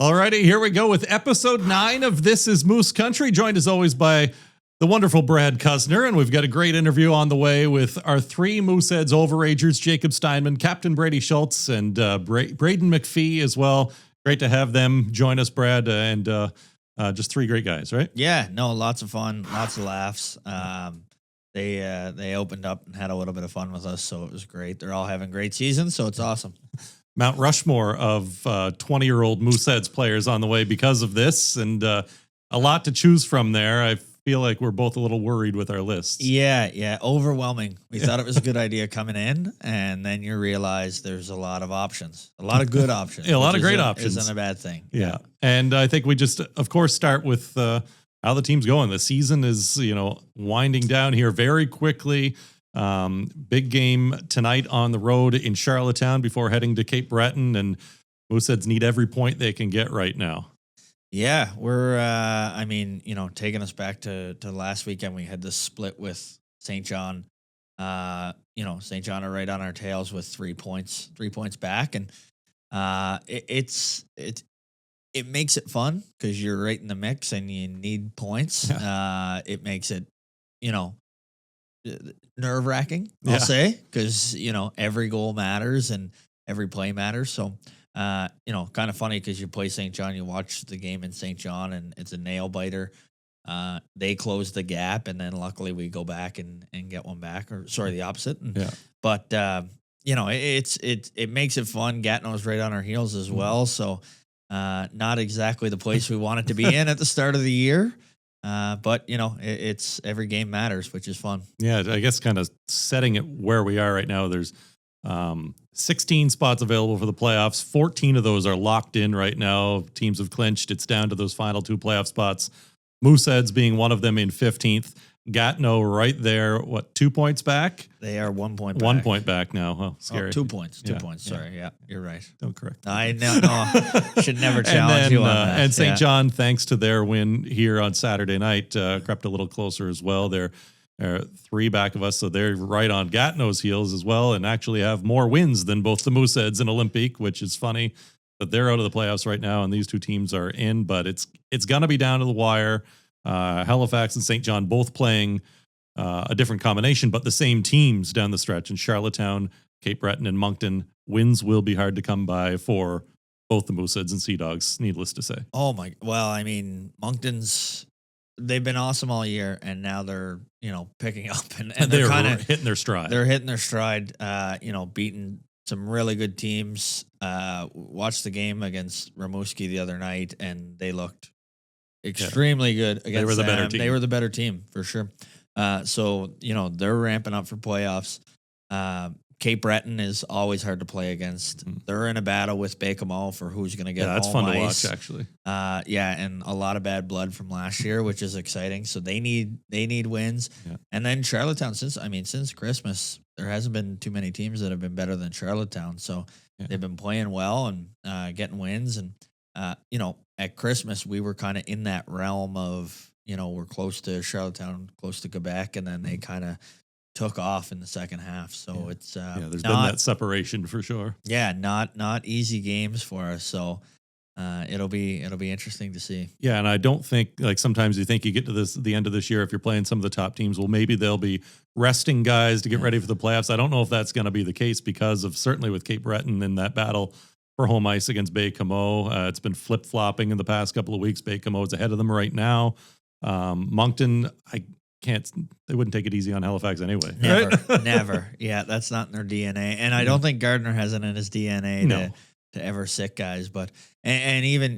Alrighty, here we go with episode 9 of This is Moose Country, joined as always by the wonderful Brad Kusner, and we've got a great interview on the way with our 3 Mooseheads overagers, Jacob Steinman, Captain Brady Schultz, and Braeden MacPhee as well. Great to have them join us, Brad, and just 3 great guys, right? Yeah, no, lots of fun, lots of laughs. They opened up and had a little bit of fun with us, so it was great. They're all having great seasons, so it's awesome. Mount Rushmore of 20-year-old Mooseheads players on the way because of this, and a lot to choose from there. I feel like we're both a little worried with our lists. Yeah, overwhelming. We thought it was a good idea coming in, and then you realize there's a lot of options, a lot of good options. Yeah, a lot of great options. Isn't a bad thing. Yeah, and I think we just, of course, start with how the team's going. The season is, winding down here very quickly. Big game tonight on the road in Charlottetown before heading to Cape Breton, and Mooseheads need every point they can get right now. Yeah, we're, taking us back to last weekend, we had this split with St. John. St. John are right on our tails with 3 points back, and it makes it fun because you're right in the mix and you need points. It makes it, nerve-wracking, I'll say, because every goal matters and every play matters. So kind of funny because you play St. John, you watch the game in St. John, and it's a nail biter. They close the gap, and then luckily we go back and get one back, or sorry, the opposite. But it makes it fun. Gatineau's right on our heels as well, so not exactly the place we want it to be in at the start of the year. But it's every game matters, which is fun. Yeah, I guess kind of setting it where we are right now. There's 16 spots available for the playoffs. 14 of those are locked in right now. Teams have clinched. It's down to those final 2 playoff spots. Mooseheads being one of them in 15th. Gatineau right there. 2 points back? They are 1 point back. 1 point back now. Oh, scary. 2 points. 2 points. Sorry. Yeah, you're right. Don't correct. I know. Should never challenge you on that. And St. John, thanks to their win here on Saturday night, crept a little closer as well. They're 3 back of us, so they're right on Gatineau's heels as well, and actually have more wins than both the Mooseheads and Olympique, which is funny that they're out of the playoffs right now, and these 2 teams are in. But it's going to be down to the wire. Halifax and St. John both playing a different combination, but the same teams down the stretch. In Charlottetown, Cape Breton, and Moncton, wins will be hard to come by for both the Mooseheads and Sea Dogs, needless to say. Oh my! Well, Moncton's, they've been awesome all year, and now they're picking up, and they're kind of hitting their stride. They're hitting their stride. Beating some really good teams. Watched the game against Rimouski the other night, and they looked extremely good against them. They were the better team. They were the better team for sure. So they're ramping up for playoffs. Cape Breton is always hard to play against. They're in a battle with Baie-Comeau for who's going to get that's home fun ice. to watch, actually. And a lot of bad blood from last year, which is exciting. So they need wins. Yeah. And then Charlottetown, since Christmas, there hasn't been too many teams that have been better than Charlottetown. So they've been playing well and getting wins. And at Christmas, we were kind of in that realm of, we're close to Charlottetown, close to Quebec, and then they kind of took off in the second half. So it's there's been that separation for sure. Yeah, not easy games for us. So it'll be interesting to see. Yeah, and I don't think, like, sometimes you think you get to the end of this year, if you're playing some of the top teams, well, maybe they'll be resting guys to get ready for the playoffs. I don't know if that's going to be the case because of, certainly with Cape Breton in that battle for home ice against Baie-Comeau. It's been flip-flopping in the past couple of weeks. Baie-Comeau is ahead of them right now. Moncton, they wouldn't take it easy on Halifax anyway. Never. Yeah, that's not in their DNA. And I don't think Gardner has it in his DNA to ever sit guys. But, and even,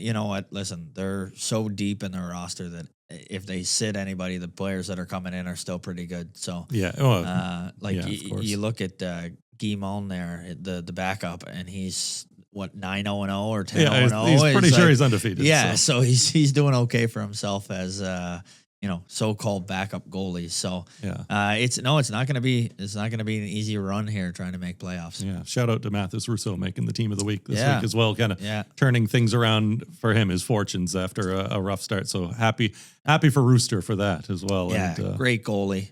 listen, they're so deep in their roster that if they sit anybody, the players that are coming in are still pretty good. So, you look at Guy Mullen there, the backup, and he's 9-0-0 or 10-0-0. He's pretty sure he's undefeated. Yeah, so he's doing okay for himself as so-called backup goalies. So it's not going to be an easy run here trying to make playoffs. Yeah, shout out to Mathis Rousseau making the team of the week this week as well, kind of turning things around for him, his fortunes after a rough start. So happy for Rooster for that as well. Yeah, and, great goalie.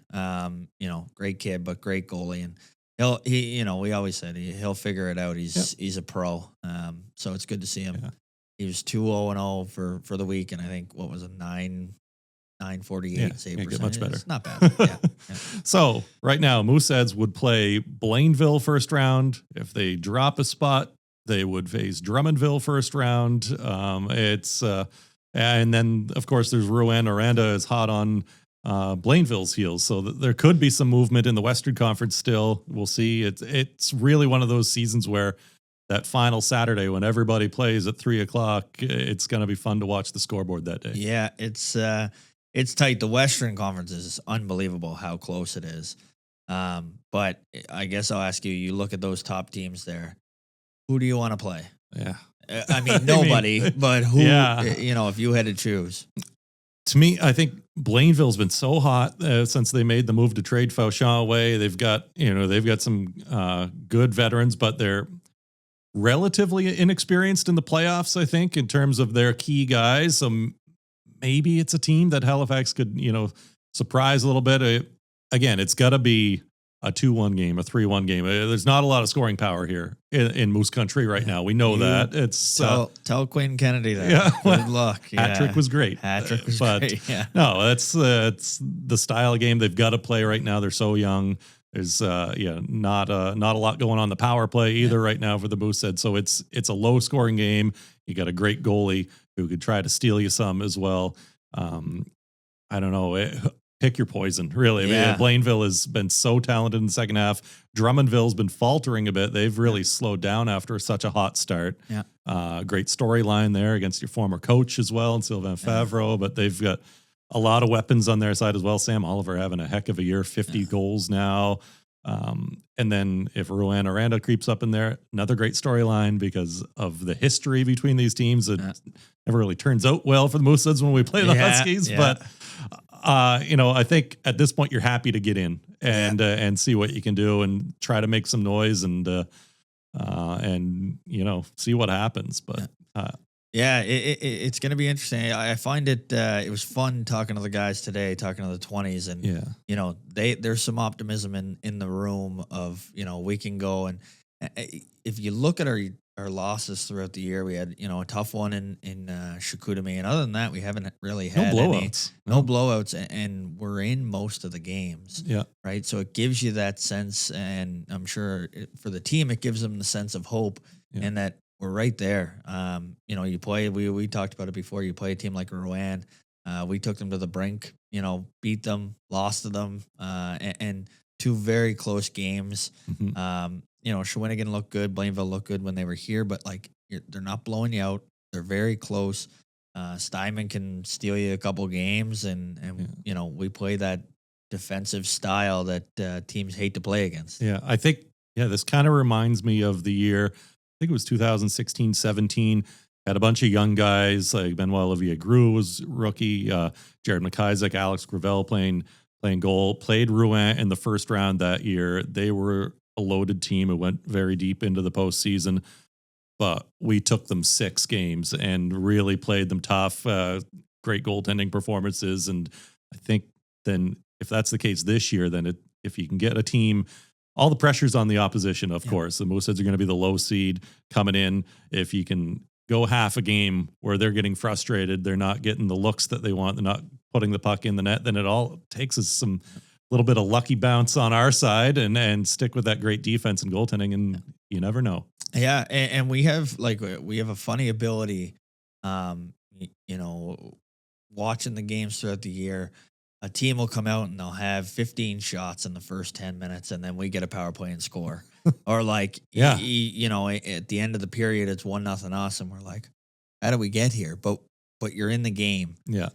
Great kid, but great goalie. And we always said he'll figure it out. He's a pro. So it's good to see him. He was 2-0-0 for the week, and I think what was a 948 save can't percentage. get much better. It's not bad. Yeah. So right now, Mooseheads would play Blainville first round. If they drop a spot, they would face Drummondville first round. And then of course there's Rouen. Aranda is hot on Blainville's heels, so there could be some movement in the Western Conference still. We'll see. It's really one of those seasons where that final Saturday when everybody plays at 3:00, it's going to be fun to watch the scoreboard that day. Yeah, it's tight. The Western Conference is unbelievable how close it is. But I guess I'll ask you. You look at those top teams there. Who do you want to play? Yeah, I mean nobody, but who? Yeah. If you had to choose. To me, I think Blainville's been so hot since they made the move to trade Fauchon away. They've got some good veterans, but they're relatively inexperienced in the playoffs, I think, in terms of their key guys. So maybe it's a team that Halifax could, surprise a little bit. Again, it's got to be a 2-1 game, a 3-1 game. There's not a lot of scoring power here in Moose Country right now. We know that. It's tell Quinn Kennedy that. Yeah, Good luck. Hat-trick was great. Hat-trick was but great. Yeah. No, it's the style of game they've got to play right now. They're so young. There's not a lot going on the power play either right now for the Mooseheads. So it's a low scoring game. You got a great goalie who could try to steal you some as well. I don't know. Pick your poison, really. I mean, Blainville has been so talented in the second half. Drummondville's been faltering a bit. They've really slowed down after such a hot start. Yeah. Great storyline there against your former coach as well, and Sylvain Favreau. But they've got a lot of weapons on their side as well. Sam Oliver having a heck of a year, 50 goals now. And then if Rouen Aranda creeps up in there, another great storyline because of the history between these teams. It never really turns out well for the Mooseheads when we play the Huskies. But, I think at this point you're happy to get in and see what you can do and try to make some noise and see what happens. But it's going to be interesting. I find it was fun talking to the guys today, talking to the 20s, and there's some optimism in the room of we can go, and if you look at our losses throughout the year, we had a tough one in Chicoutimi, and other than that, we haven't really had no blowouts, and we're in most of the games. Yeah, right. So it gives you that sense, and I'm sure for the team, it gives them the sense of hope, and that we're right there. You play. We talked about it before. You play a team like Rouen. We took them to the brink. Beat them, lost to them, and two very close games. Mm-hmm. Shawinigan looked good. Blainville looked good when they were here, but they're not blowing you out. They're very close. Steinman can steal you a couple games, and we play that defensive style that teams hate to play against. Yeah, I think this kind of reminds me of the year. I think it was 2016-17. Had a bunch of young guys like Benoit Olivier Grue was rookie, Jared McIsaac, Alex Gravel playing goal. Played Rouen in the first round that year. They were a loaded team. It went very deep into the postseason, but we took them 6 games and really played them tough. Great goaltending performances, and I think then if that's the case this year, then if you can get a team. All the pressure's on the opposition, of course. The Mooseheads are going to be the low seed coming in. If you can go half a game where they're getting frustrated, they're not getting the looks that they want, they're not putting the puck in the net, then it all takes us some little bit of lucky bounce on our side and stick with that great defense and goaltending, and you never know. Yeah, and we have a funny ability, watching the games throughout the year. A team will come out and they'll have 15 shots in the first 10 minutes, and then we get a power play and score. Or at the end of the period, it's 1-0 us, and we're like, how do we get here? But you're in the game. Yeah.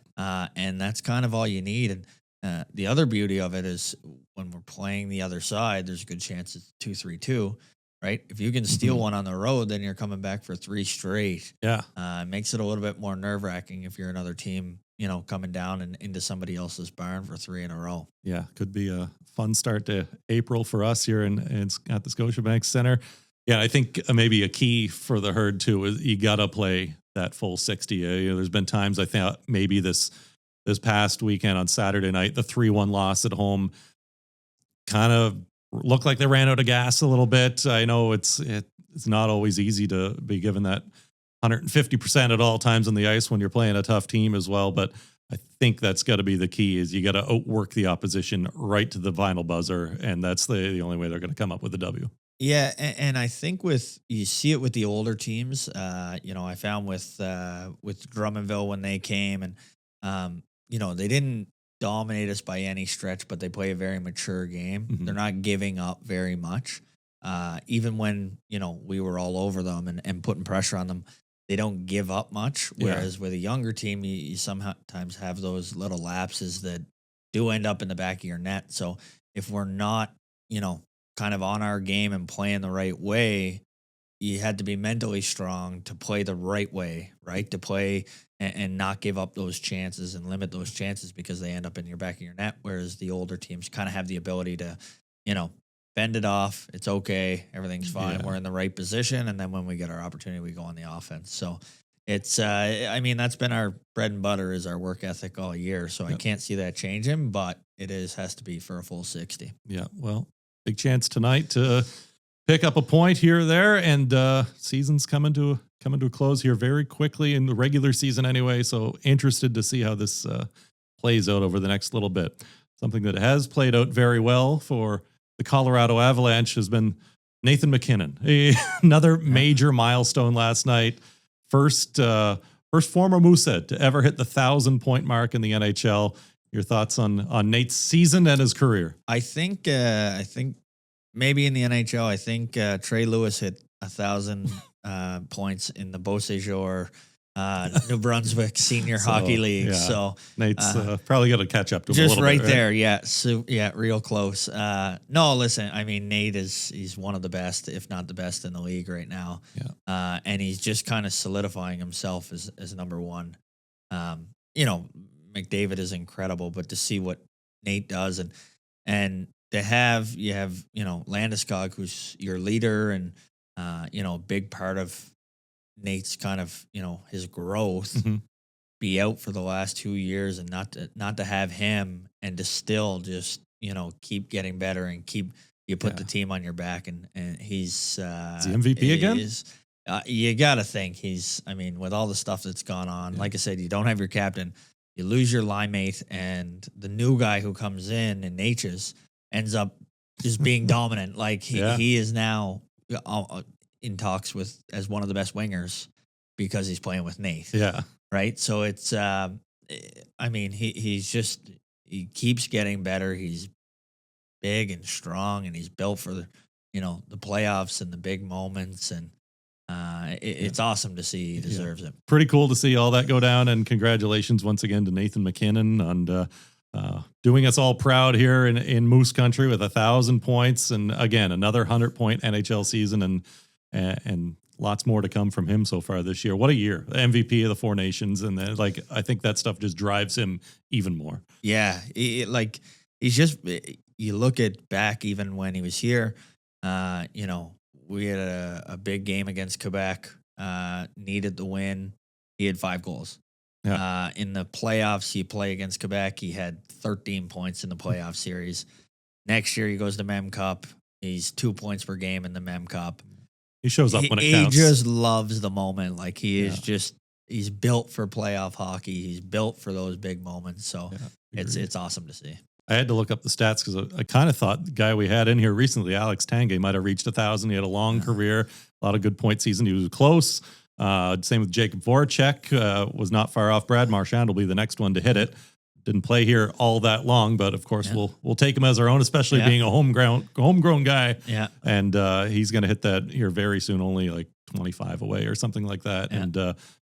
And that's kind of all you need. And the other beauty of it is when we're playing the other side, there's a good chance it's 2-3-2, right? If you can steal one on the road, then you're coming back for 3 straight. Yeah. It makes it a little bit more nerve-wracking if you're another team, coming down and into somebody else's barn for 3 in a row. Yeah, could be a fun start to April for us here at the Scotiabank Center. Yeah, I think maybe a key for the Herd too is you got to play that full 60. There's been times I thought maybe this past weekend on Saturday night, the 3-1 loss at home kind of looked like they ran out of gas a little bit. I know it's not always easy to be given that 150% at all times on the ice when you're playing a tough team as well. But I think that's got to be the key is you got to outwork the opposition right to the final buzzer. And that's the only way they're going to come up with a W. Yeah, and I think you see it with the older teams. I found with Drummondville when they came, and they didn't dominate us by any stretch, but they play a very mature game. Mhm. They're not giving up very much, even when we were all over them and putting pressure on them. They don't give up much. Whereas with a younger team, you sometimes have those little lapses that do end up in the back of your net. So if we're not, kind of on our game and playing the right way, you had to be mentally strong to play the right way, right? To play and not give up those chances and limit those chances because they end up in your back of your net. Whereas the older teams kind of have the ability to, bend it off. It's okay. Everything's fine. Yeah. We're in the right position. And then when we get our opportunity, we go on the offense. So it's, that's been our bread and butter is our work ethic all year. So I can't see that changing, but has to be for a full 60. Yeah. Well, big chance tonight to pick up a point here or there, and season's coming to a close here very quickly in the regular season anyway. So interested to see how this plays out over the next little bit. Something that has played out very well for the Colorado Avalanche has been Nathan MacKinnon. Another major milestone last night. First former Moosehead to ever hit the 1,000-point mark in the NHL. Your thoughts on Nate's season and his career? I think maybe in the NHL, I think Trey Lewis hit 1,000 points in the Beausejour New Brunswick Senior Hockey League. Yeah. So Nate's probably got to catch up to him just a little right bit, there. Yeah. So real close. No, listen, I mean, Nate he's one of the best, if not the best in the league right now. Yeah. And he's just kind of solidifying himself as number one. McDavid is incredible, but to see what Nate does and to have Landeskog, who's your leader and a big part of Nate's kind of his growth, be out for the last 2 years and not to have him and to still just keep getting better and put the team on your back and he's is he MVP again? You gotta think with all the stuff that's gone on, like I said, you don't have your captain. You lose your line mate, and the new guy who comes in and Natchez ends up just being dominant. Like he is now in talks as one of the best wingers because he's playing with Nate. Yeah. Right. So it's, he keeps getting better. He's big and strong, and he's built for the playoffs and the big moments. And it's awesome to see. He deserves it. Pretty cool to see all that go down. And congratulations once again to Nathan MacKinnon on doing us all proud here in Moose Country with 1,000 points. And again, another 100-point NHL season and lots more to come from him so far this year. What a year. MVP of the Four Nations. And then, I think that stuff just drives him even more. Yeah. He's just, you look at back even when he was here, we had a big game against Quebec, needed the win. He had 5 goals. Yeah. In the playoffs, he played against Quebec. He had 13 points in the playoff series. Next year, he goes to Mem Cup. He's 2 points per game in the Mem Cup. He shows up when it counts. He just loves the moment. Like he is he's built for playoff hockey. He's built for those big moments. So it's awesome to see. I had to look up the stats because I kind of thought the guy we had in here recently, Alex Tanguay, might have reached 1,000. He had a long career, a lot of good point season. He was close. Same with Jacob Voracek, was not far off. Brad Marchand will be the next one to hit it. Didn't play here all that long, but of course we'll take him as our own, especially being a homegrown guy. Yeah, and he's going to hit that here very soon, only like 25 away or something like that. Yeah. And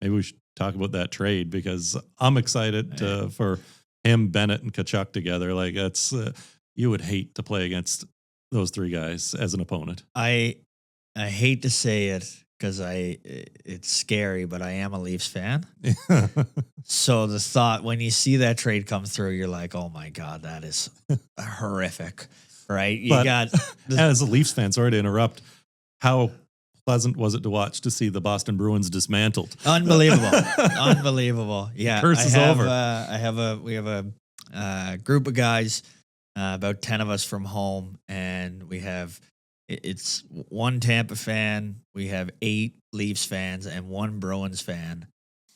maybe we should talk about that trade because I'm excited for him, Bennett, and Tkachuk together. Like that's you would hate to play against those 3 guys as an opponent. I hate to say it because it's scary, but I am a Leafs fan. So the thought when you see that trade come through, you're like, oh my God, that is horrific, right? As a Leafs fan, sorry to interrupt, how pleasant was it to watch to see the Boston Bruins dismantled? Unbelievable. Unbelievable. Yeah. Curse is over. We have a group of guys, about 10 of us from home, and we have it's one Tampa fan. We have 8 Leafs fans and 1 Bruins fan.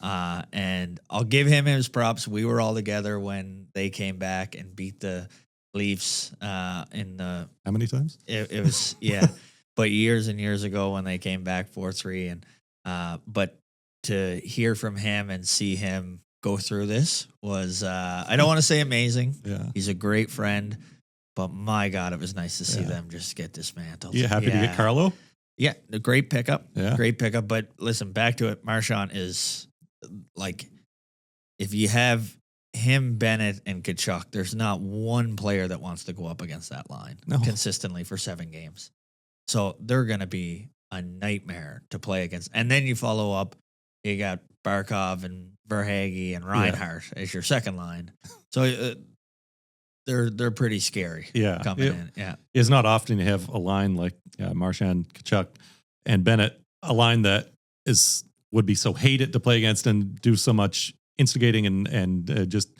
And I'll give him his props. We were all together when they came back and beat the Leafs in the. How many times? It was yeah, but years and years ago when they came back 4-3, and but to hear from him and see him go through this was I don't want to say amazing. Yeah, he's a great friend, but my God, it was nice to see them just get dismantled. You happy to get Carlo? Yeah, a great pickup. Yeah, great pickup. But listen, back to it. Marchand is like, if you have him, Bennett, and Tkachuk, there's not one player that wants to go up against that line consistently for 7 games. So they're going to be a nightmare to play against. And then you follow up, you got Barkov and Verhaeghe and Reinhart as your second line. So they're pretty scary coming in. Yeah. It's not often you have a line like Marchand, Tkachuk, and Bennett, a line that would be so hated to play against and do so much instigating and just,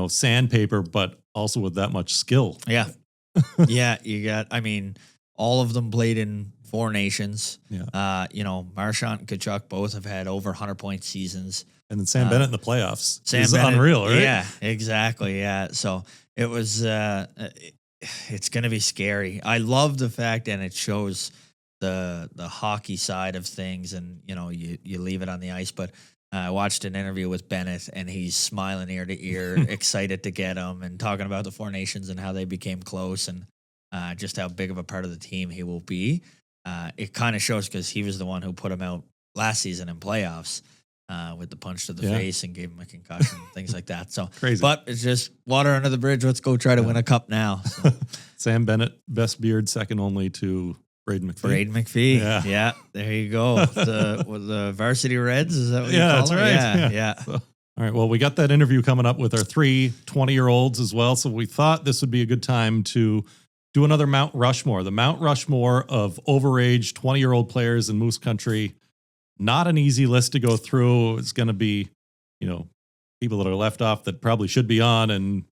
sandpaper, but also with that much skill. Yeah. Yeah. You got, all of them played in 4 nations. Yeah. Marchand and Tkachuk both have had over 100-point seasons. And then Sam Bennett in the playoffs is Bennett, unreal, right? Yeah, exactly. Yeah. So it was, it's going to be scary. I love the fact, and it shows the hockey side of things, and, you leave it on the ice, but I watched an interview with Bennett, and he's smiling ear to ear, excited to get him, and talking about the 4 nations and how they became close, and just how big of a part of the team he will be. It kind of shows because he was the one who put him out last season in playoffs with the punch to the face and gave him a concussion, things like that. So crazy, but it's just water under the bridge. Let's go try to win a cup now. So. Sam Bennett, best beard, second only to Braeden MacPhee. Braeden MacPhee. Yeah. There you go. The varsity Reds. Is that what you call that's them? right. Yeah. So, all right. Well, we got that interview coming up with our 3 20-year-olds as well. So we thought this would be a good time to do another Mount Rushmore, the Mount Rushmore of overage 20-year-old players in Moose Country. Not an easy list to go through. It's going to be, people that are left off that probably should be on, and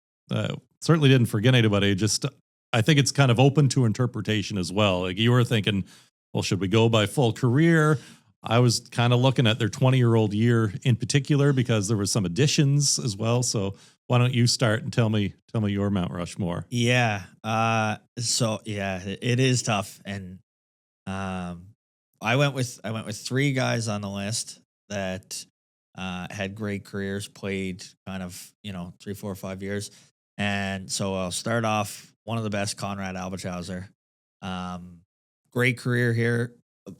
certainly didn't forget anybody. Just, I think it's kind of open to interpretation as well. Like you were thinking, well, should we go by full career? I was kind of looking at their 20-year-old year in particular because there were some additions as well. So why don't you start and tell me your Mount Rushmore? Yeah. It is tough, and I went with 3 guys on the list that had great careers, played kind of 3, 4, 5 years, and so I'll start off. One of the best, Conrad Albertshauser. Great career here,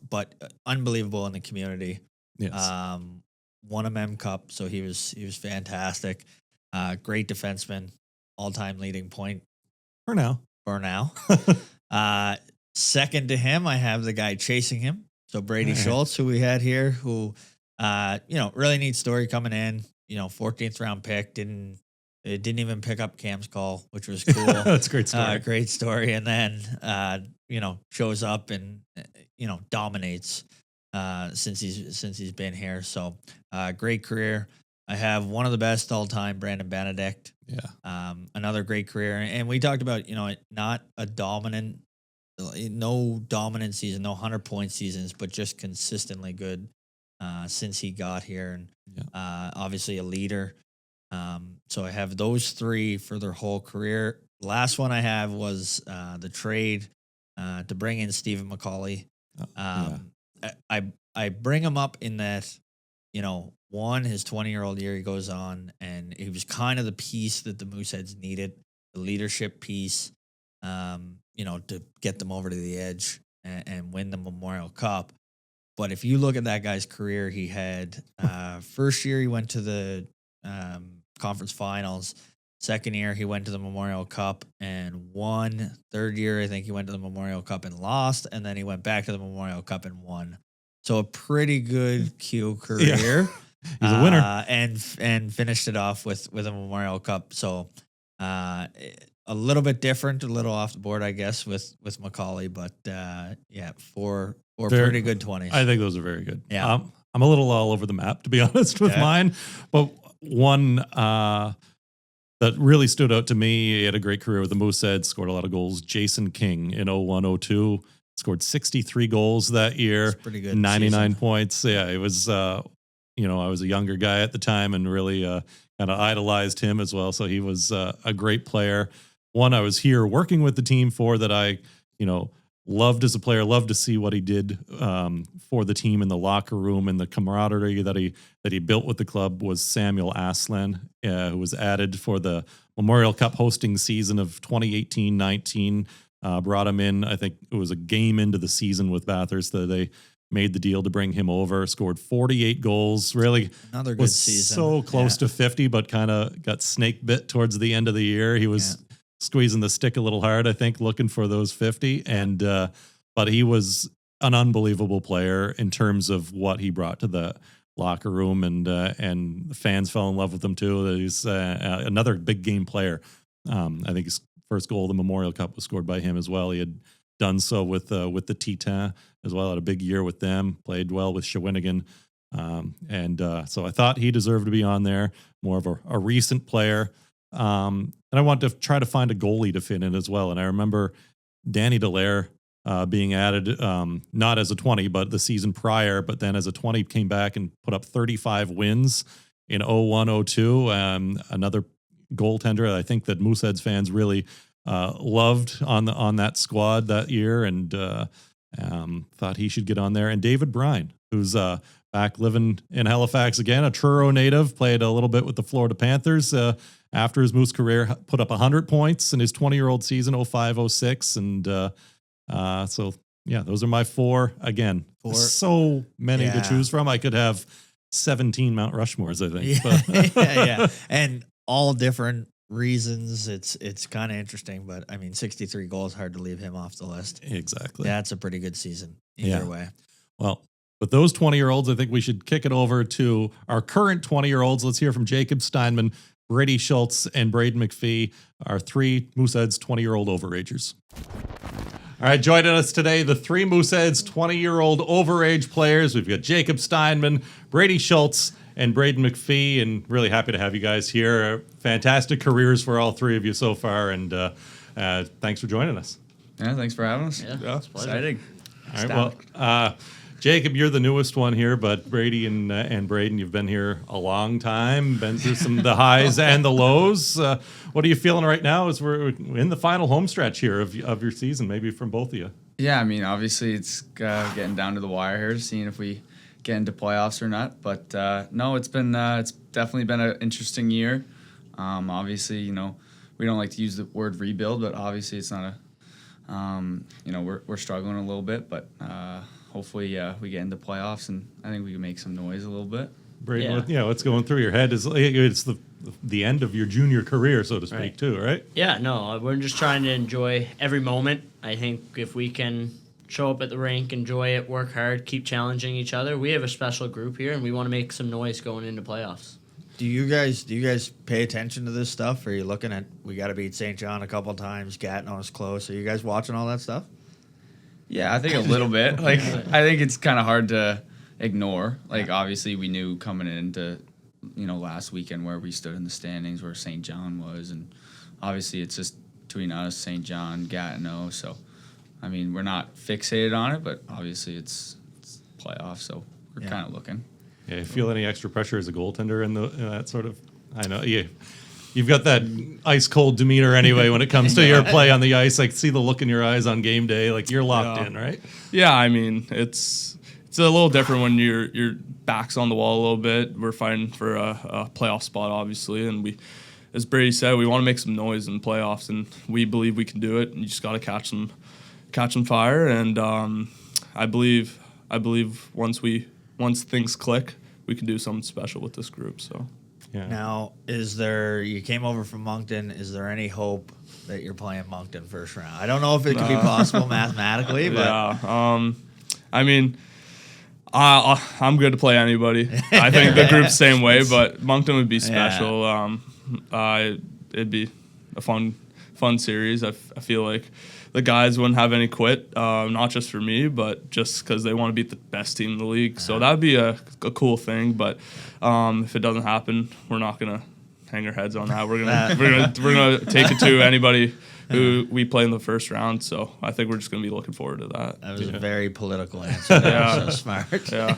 but unbelievable in the community. Yes. Won a Mem Cup, so he was fantastic. Great defenseman, all-time leading point For now. Second to him, I have the guy chasing him. So Brady Schultz, who we had here, who really neat story coming in. 14th round pick, didn't even pick up Cam's call, which was cool. That's a great story. Great story. And then shows up and dominates since he's been here. So great career. I have one of the best all time, Brandon Benedict. Yeah. Another great career. And we talked about, not a no dominant season, no 100-point seasons, but just consistently good since he got here. And obviously a leader. So I have those 3 for their whole career. Last one I have was the trade to bring in Stephen McCauley. I bring him up in that, his 20-year-old year, he goes on, and he was kind of the piece that the Mooseheads needed, the leadership piece, to get them over to the edge and win the Memorial Cup. But if you look at that guy's career, he had first year he went to the conference finals. Second year he went to the Memorial Cup and won. Third year I think he went to the Memorial Cup and lost, and then he went back to the Memorial Cup and won. So a pretty good Q career. He's a winner. And finished it off with a Memorial Cup. So a little bit different, a little off the board, I guess, with McCauley, but four pretty good 20s. I think those are very good. Yeah. I'm a little all over the map, to be honest, with mine, but one that really stood out to me, he had a great career with the Mooseheads, scored a lot of goals, Jason King in 01-02. scored 63 goals that year, That's pretty good 99 season. points. Yeah, it was, I was a younger guy at the time and really kind of idolized him as well. So he was a great player. One I was here working with the team for that I, loved as a player, loved to see what he did for the team in the locker room and the camaraderie that he built with the club was Samuel Aslan, who was added for the Memorial Cup hosting season of 2018-19. Brought him in, I think it was a game into the season with Bathurst that they made the deal to bring him over, scored 48 goals, really Another good was season. so close to 50, but kind of got snake bit towards the end of the year. He was squeezing the stick a little hard, I think, looking for those 50. And but he was an unbelievable player in terms of what he brought to the locker room, and the fans fell in love with him too. He's another big game player. I think his first goal of the Memorial Cup was scored by him as well. He had done so with the Titans as well. Had a big year with them. Played well with Shawinigan. So I thought he deserved to be on there. More of a recent player. And I wanted to try to find a goalie to fit in as well. And I remember Danny Dallaire being added, not as a 20, but the season prior, but then as a 20 came back and put up 35 wins in 01-02. Another goaltender I think that Mooseheads fans really loved on that squad that year, and thought he should get on there. And David Bryan, who's back living in Halifax again, a Truro native, played a little bit with the Florida Panthers after his Moose career, put up 100 points in his 20-year-old season, 05-06. And so, yeah, those are my four. Again, so many to choose from. I could have 17 Mount Rushmores, I think. Yeah. And all different reasons. It's kind of interesting, but I mean, 63 goals, hard to leave him off the list. Exactly. That's a pretty good season either way. Well, with those 20-year-olds, I think we should kick it over to our current 20-year-olds. Let's hear from Jacob Steinman, Brady Schultz, and Braeden MacPhee, our three Mooseheads 20-year-old overagers. All right, joining us today, the three Mooseheads 20-year-old overage players. We've got Jacob Steinman, Brady Schultz, and Braeden MacPhee, and really happy to have you guys here. Fantastic careers for all three of you so far, and thanks for joining us. Yeah, thanks for having us. Yeah, it's exciting. All right, well, Jacob, you're the newest one here, but Brady and Braeden, you've been here a long time, been through some of the highs and the lows. What are you feeling right now as we're in the final home stretch here of your season, maybe from both of you? Yeah, I mean, obviously it's getting down to the wire here, seeing if we get into playoffs or not. But no, it's definitely been an interesting year. Obviously, we don't like to use the word rebuild, but obviously it's not we're struggling a little bit, but hopefully we get into playoffs, and I think we can make some noise a little bit. Braeden, what's going through your head? It's the end of your junior career, so to speak, too, right? Yeah, no, we're just trying to enjoy every moment. I think if we can show up at the rink, enjoy it, work hard, keep challenging each other, we have a special group here, and we want to make some noise going into playoffs. Do you guys pay attention to this stuff? Or are you looking at, we got to beat St. John a couple times, Gatineau's close? Are you guys watching all that stuff? Yeah, I think a little bit. I think it's kind of hard to ignore. Obviously, we knew coming into, last weekend where we stood in the standings, where St. John was, and obviously it's just between us, St. John, Gatineau. So, I mean, we're not fixated on it, but obviously it's playoffs, so we're kind of looking. Yeah, you feel any extra pressure as a goaltender in that sort of? I know, yeah. You've got that ice cold demeanor anyway when it comes to your play on the ice. I see the look in your eyes on game day, like you're locked in, right? Yeah, I mean it's a little different when your back's on the wall a little bit. We're fighting for a playoff spot, obviously, and we, as Brady said, we want to make some noise in playoffs, and we believe we can do it. You just got to catch some fire, and I believe once things click, we can do something special with this group. So. Yeah. Now, you came over from Moncton, is there any hope that you're playing Moncton first round? I don't know if it could be possible mathematically, but... Yeah, I mean, I'm good to play anybody. I think the group's same way, but Moncton would be special. Yeah. It'd be a fun series. I feel like the guys wouldn't have any quit, not just for me, but just because they want to beat the best team in the league. So that'd be a cool thing. But if it doesn't happen, we're not gonna hang our heads on that. We're gonna take it to anybody who we play in the first round. So I think we're just gonna be looking forward to that. That was a very political answer. So smart. Yeah.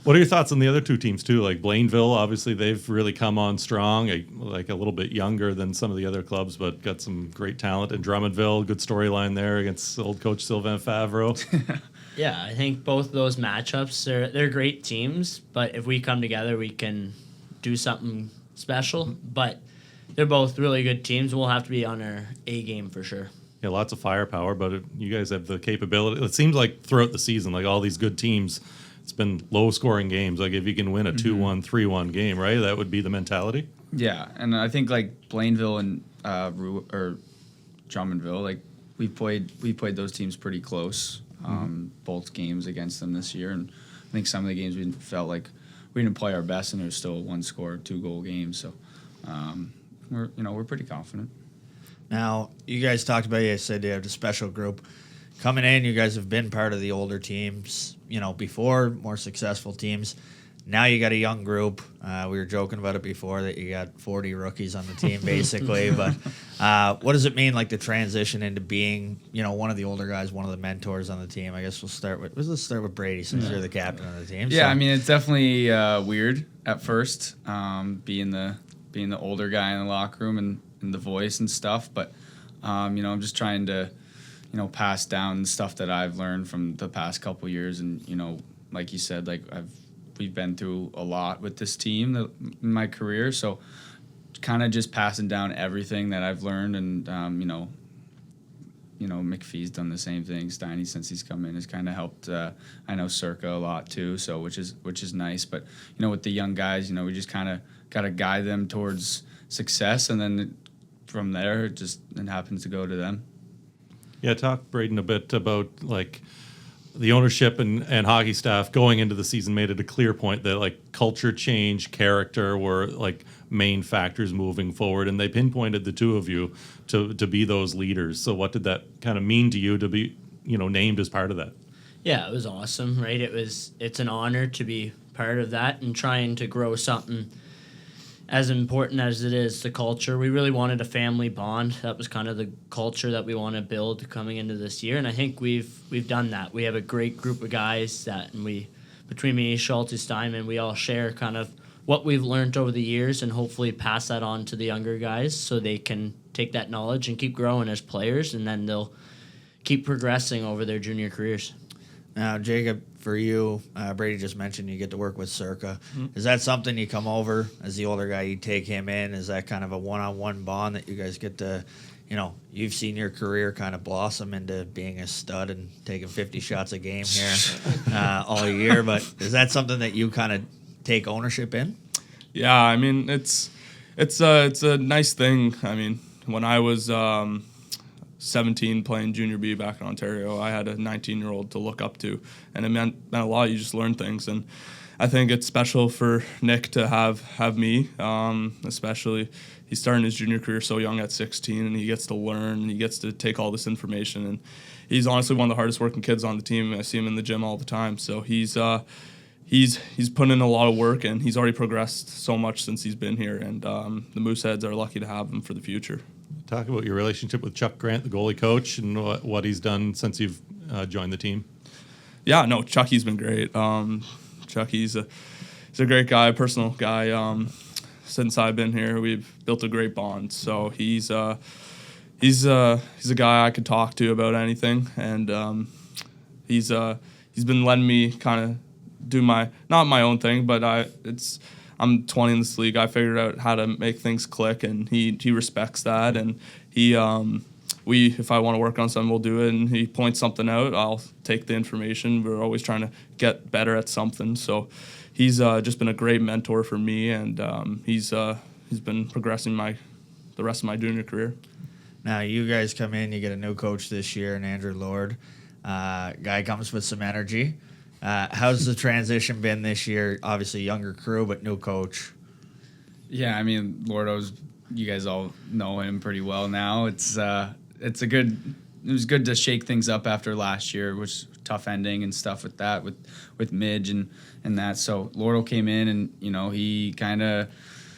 What are your thoughts on the other two teams too? Like Blainville, obviously they've really come on strong, like a little bit younger than some of the other clubs, but got some great talent. And Drummondville, good storyline there against old coach Sylvain Favreau. Yeah, I think both those matchups they're great teams, but if we come together, we can do something special. But they're both really good teams. We'll have to be on our A game for sure. Yeah, lots of firepower, but you guys have the capability. It seems like throughout the season, like all these good teams, it's been low-scoring games. Like if you can win a 2-1, 3-1 game, right? That would be the mentality. Yeah, and I think like Blainville and or Drummondville, like we played those teams pretty close. Both games against them this year, and I think some of the games we felt like we didn't play our best, and there was still a 1-score, 2-goal game. So we're pretty confident. Now, you guys talked about, you said you have a special group coming in. You guys have been part of the older teams, before, more successful teams. Now you got a young group. We were joking about it before that you got 40 rookies on the team, basically. But what does it mean, like the transition into being, one of the older guys, one of the mentors on the team? I guess let's start with Brady, since you're the captain of the team. Yeah, so. I mean, it's definitely weird at first, being the older guy in the locker room and the voice and stuff. But I'm just trying to, pass down the stuff that I've learned from the past couple years, and like you said, like we've been through a lot with this team in my career, so kind of just passing down everything that I've learned, and MacPhee's done the same thing. Steiny, since he's come in, has kind of helped. I know Circa a lot too, so which is nice. But with the young guys, we just kind of got to guide them towards success, and then from there, it happens to go to them. Yeah, talk, Braeden, a bit about like the ownership and hockey staff going into the season made it a clear point that like culture change, character were like main factors moving forward, and they pinpointed the two of you to be those leaders. So what did that kind of mean to you to be named as part of that? Yeah, it was awesome, right? It's an honor to be part of that and trying to grow something as important as it is the culture. We really wanted a family bond. That was kind of the culture that we want to build coming into this year, and I think we've done that. We have a great group of guys between me, Schultz, and Steinman, we all share kind of what we've learned over the years and hopefully pass that on to the younger guys so they can take that knowledge and keep growing as players, and then they'll keep progressing over their junior careers. Now, Jacob, for you, Brady just mentioned you get to work with Circa. Is that something you come over as the older guy, you take him in? Is that kind of a one-on-one bond that you guys get to, you've seen your career kind of blossom into being a stud and taking 50 shots a game here all year, but is that something that you kind of take ownership in? Yeah, I mean, it's a nice thing. I mean, when I was 17 playing junior B back in Ontario, I had a 19-year-old to look up to, and it meant a lot. You just learn things, and I think it's special for Nick to have me, especially he's starting his junior career so young at 16, and he gets to learn, and he gets to take all this information, and he's honestly one of the hardest working kids on the team. I see him in the gym all the time, so he's put in a lot of work, and he's already progressed so much since he's been here, and the Mooseheads are lucky to have him for the future. Talk about your relationship with Chuck Grant, the goalie coach, and what he's done since you've joined the team. Yeah, no, Chucky's been great. Chucky's a great guy, personal guy. Since I've been here, we've built a great bond. So he's a guy I could talk to about anything, and he's been letting me kind of do not my own thing, but I'm 20 in this league. I figured out how to make things click, and he respects that. And if I want to work on something, we'll do it. And he points something out, I'll take the information. We're always trying to get better at something. So he's just been a great mentor for me, and he's been progressing the rest of my junior career. Now you guys come in, you get a new coach this year, and Andrew Lord, guy comes with some energy. How's the transition been this year? Obviously, younger crew, but new coach. Yeah, I mean, Lordo's. You guys all know him pretty well now. It was good to shake things up after last year, which tough ending and stuff with that, with Midge and that. So Lordo came in, and he kind of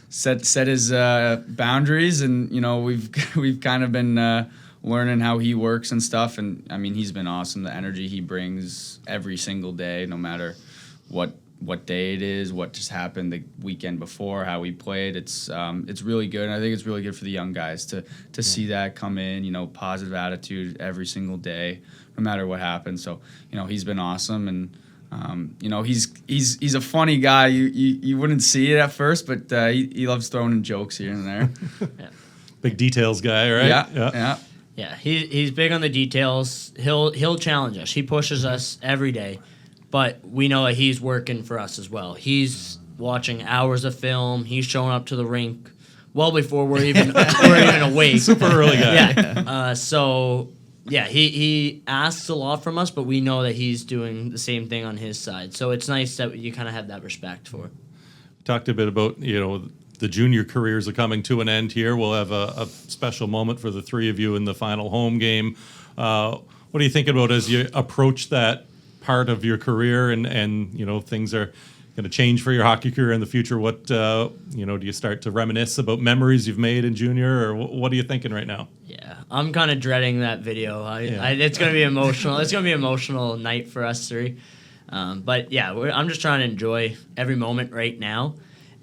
set his boundaries, and we've kind of been learning how he works and stuff. And I mean, he's been awesome. The energy he brings every single day, no matter what day it is, what just happened the weekend before, how we played. It's really good, and I think it's really good for the young guys to see that come in. Positive attitude every single day, no matter what happens. So he's been awesome, and he's a funny guy. You wouldn't see it at first, but he loves throwing in jokes here and there. Yeah. Big details guy, right? Yeah, he's big on the details. He'll challenge us. He pushes us every day, but we know that he's working for us as well. He's watching hours of film. He's showing up to the rink well before we're even awake. Super early guy. Yeah. He asks a lot from us, but we know that he's doing the same thing on his side. So it's nice that you kind of have that respect for. Talked a bit about the junior careers are coming to an end here. We'll have a special moment for the three of you in the final home game. What are you thinking about as you approach that part of your career and things are going to change for your hockey career in the future? What, do you start to reminisce about memories you've made in junior, or what are you thinking right now? Yeah, I'm kind of dreading that video. It's going to be emotional. It's going to be an emotional night for us three. But yeah, I'm just trying to enjoy every moment right now.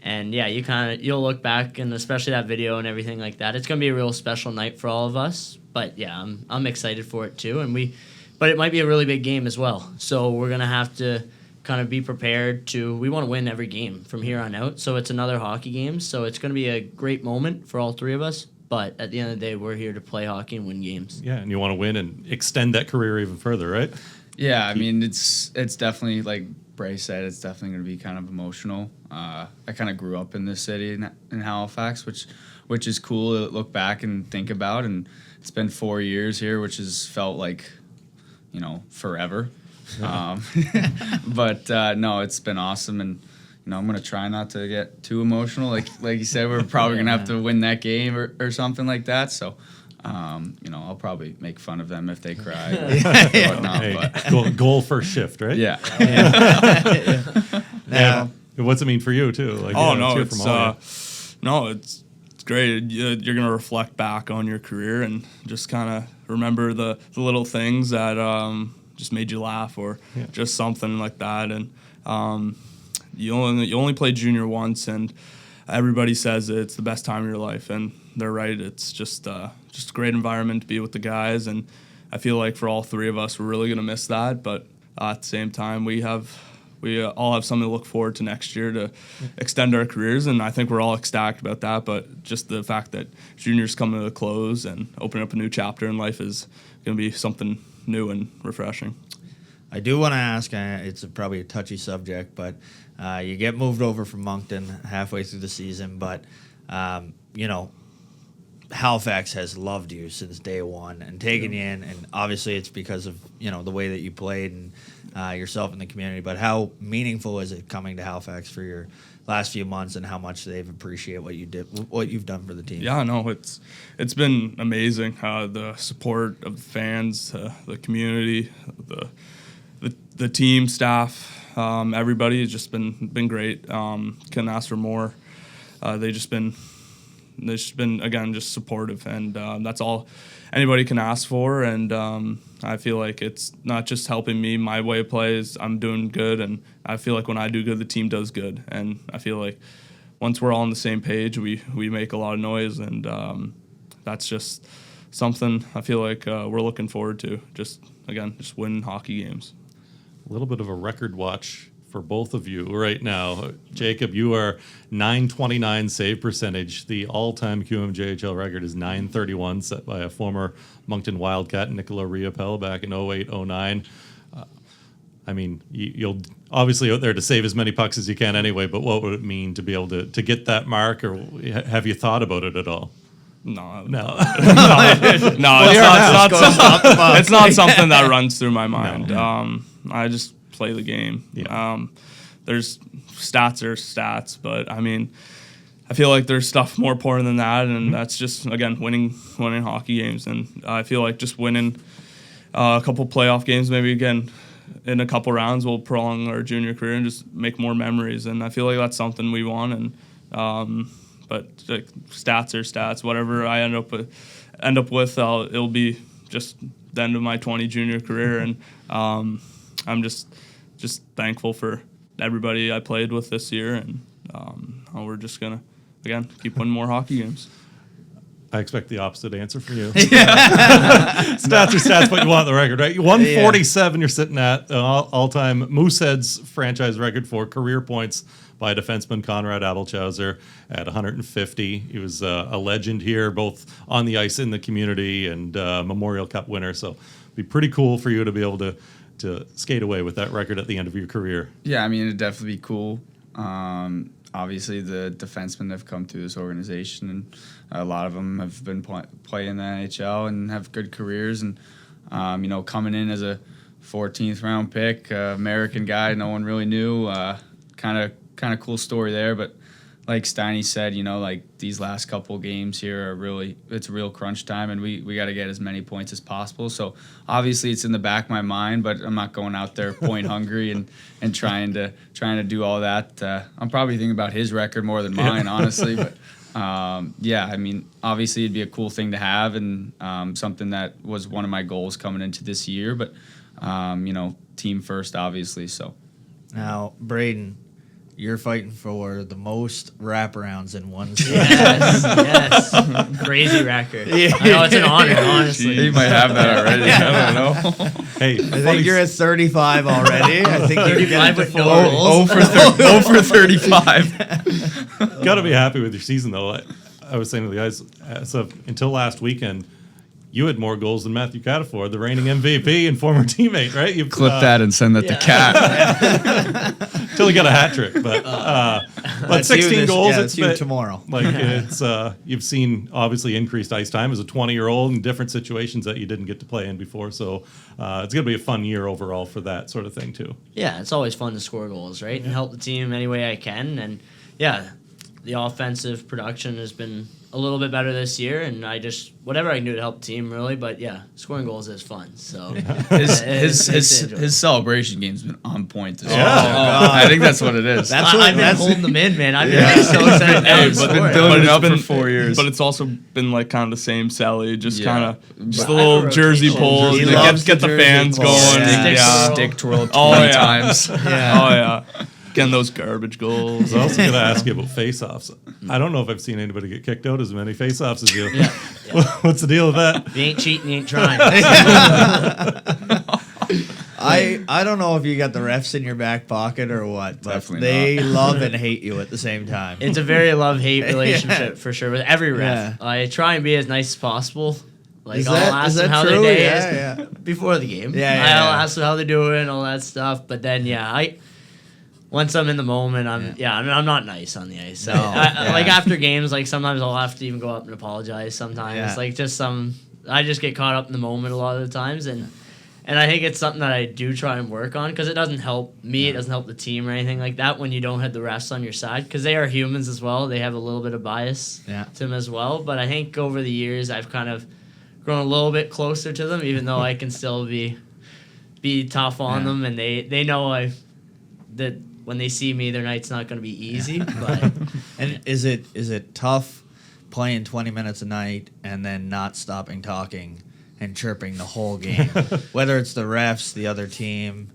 And yeah, you'll look back, and especially that video and everything like that. It's gonna be a real special night for all of us. But yeah, I'm excited for it too. But it might be a really big game as well. So we're gonna have to kind of be prepared we want to win every game from here on out. So it's another hockey game. So it's gonna be a great moment for all three of us. But at the end of the day, we're here to play hockey and win games. Yeah, and you want to win and extend that career even further, right? Yeah, I mean, it's definitely, like Bray said, it's definitely going to be kind of emotional. I kind of grew up in this city in Halifax, which is cool to look back and think about. And it's been 4 years here, which has felt like, forever. But no, it's been awesome. And, I'm going to try not to get too emotional. Like you said, we're probably going to have to win that game or something like that. So, I'll probably make fun of them if they cry or whatnot. Hey, goal first shift, right? Yeah. Yeah. What's it mean for you too? It's great. You're gonna reflect back on your career and just kind of remember the little things that just made you laugh or just something like that. And you only play junior once, and everybody says it's the best time of your life, and they're right. It's just a great environment to be with the guys, and I feel like for all three of us, we're really going to miss that. But at the same time, we all have something to look forward to next year to extend our careers, and I think we're all ecstatic about that. But just the fact that junior's coming to a close and opening up a new chapter in life is going to be something new and refreshing. I do want to ask, it's probably a touchy subject, but you get moved over from Moncton halfway through the season, but Halifax has loved you since day one and taken you in, and obviously it's because of the way that you played and yourself in the community. But how meaningful is it coming to Halifax for your last few months, and how much they've appreciated what you've done for the team? Yeah, no, it's been amazing. The support of the fans, the community, the team, staff, everybody has just been great. Couldn't ask for more. They've just been again just supportive, and that's all anybody can ask for. And I feel like it's not just helping me. My way of play is I'm doing good, and I feel like when I do good, the team does good. And I feel like once we're all on the same page, we make a lot of noise, and that's just something I feel like we're looking forward to. Just winning hockey games. A little bit of a record watch for both of you right now. Jacob, you are .929 save percentage. The all-time QMJHL record is .931, set by a former Moncton Wildcat, Nicola Riopel, back in 08-09. I mean, you'll obviously out there to save as many pucks as you can anyway, but what would it mean to be able to get that mark, or have you thought about it at all? No. No. It's not something that runs through my mind. No. I just play the game. Yeah. There's stats are stats, but I mean, I feel like there's stuff more important than that, and that's just again winning hockey games. And I feel like just winning a couple playoff games, maybe again in a couple rounds, will prolong our junior career and just make more memories. And I feel like that's something we want. And but like, stats are stats. Whatever I end up with, it'll be just the end of my 20 junior career, and I'm just thankful for everybody I played with this year, and we're just gonna again keep winning more hockey games. I expect the opposite answer from you. Stats are stats, but you want the record, right? 147 you're sitting at all-time Mooseheads franchise record for career points by defenseman Conrad Abelchauser at 150. He was a legend here, both on the ice in the community and Memorial Cup winner. So it'd be pretty cool for you to be able to skate away with that record at the end of your career. Yeah, I mean, it'd definitely be cool. Obviously, the defensemen have come through this organization, and a lot of them have been playing in the NHL and have good careers. And, coming in as a 14th round pick, American guy, no one really knew, kind of cool story there. But like Steiny said, like these last couple games here are it's real crunch time, and we got to get as many points as possible. So obviously it's in the back of my mind, but I'm not going out there point hungry and trying to do all that. I'm probably thinking about his record more than mine, honestly. But I mean, obviously it'd be a cool thing to have, and something that was one of my goals coming into this year. But team first, obviously. So now, Braeden, you're fighting for the most wraparounds in one season. Yes. Crazy record. I know, it's an honor, honestly. He might have that already. I don't know. Hey, I think you're at 35 already. I think you're 35 with no goals. 0 for 35. Got to be happy with your season, though. I was saying to the guys, until last weekend, you had more goals than Matthew Cataford, the reigning MVP and former teammate, right? You Clip that and send that to Cat. Until he got a hat trick, but 16 goals. It's you tomorrow. Like it's you've seen obviously increased ice time as a 20-year-old in different situations that you didn't get to play in before. So it's gonna be a fun year overall for that sort of thing too. Yeah, it's always fun to score goals, right? And help the team any way I can. And yeah, the offensive production has been a little bit better this year, and whatever I can do to help the team, really. But yeah, scoring goals is fun. So his celebration game's been on point this year. I think that's what it is. I've been holding them in, man. I've been so excited. But been building it up for 4 years. But it's also been like kind of the same Sally, just a But little jersey pulls, He to loves get the jersey fans pulls. going. Yeah. Stick twirl 20 times. Yeah. Getting those garbage goals. I was also going to ask you about face-offs. I don't know if I've seen anybody get kicked out as many face-offs as you. Yeah. What's the deal with that? If you ain't cheating, you ain't trying. I don't know if you got the refs in your back pocket or what, but Definitely they not. love and hate you at the same time. It's a very love-hate relationship for sure with every ref. Yeah. I try and be as nice as possible. Like, Is I'll that- ask is them that how true? their day Yeah, is before the game. Yeah. I'll ask them how they're doing, all that stuff. But then, once I'm in the moment, I'm not nice on the ice. So, like after games, like sometimes I'll have to even go up and apologize. Sometimes, Yeah. like I just get caught up in the moment a lot of the times, and I think it's something that I do try and work on because it doesn't help me, it doesn't help the team or anything like that when you don't have the refs on your side because they are humans as well. They have a little bit of bias to them as well. But I think over the years I've kind of grown a little bit closer to them, even though I can still be tough on them, and they know that when they see me, their night's not going to be easy. But And is it tough playing 20 minutes a night and then not stopping talking and chirping the whole game? Whether it's the refs, the other team.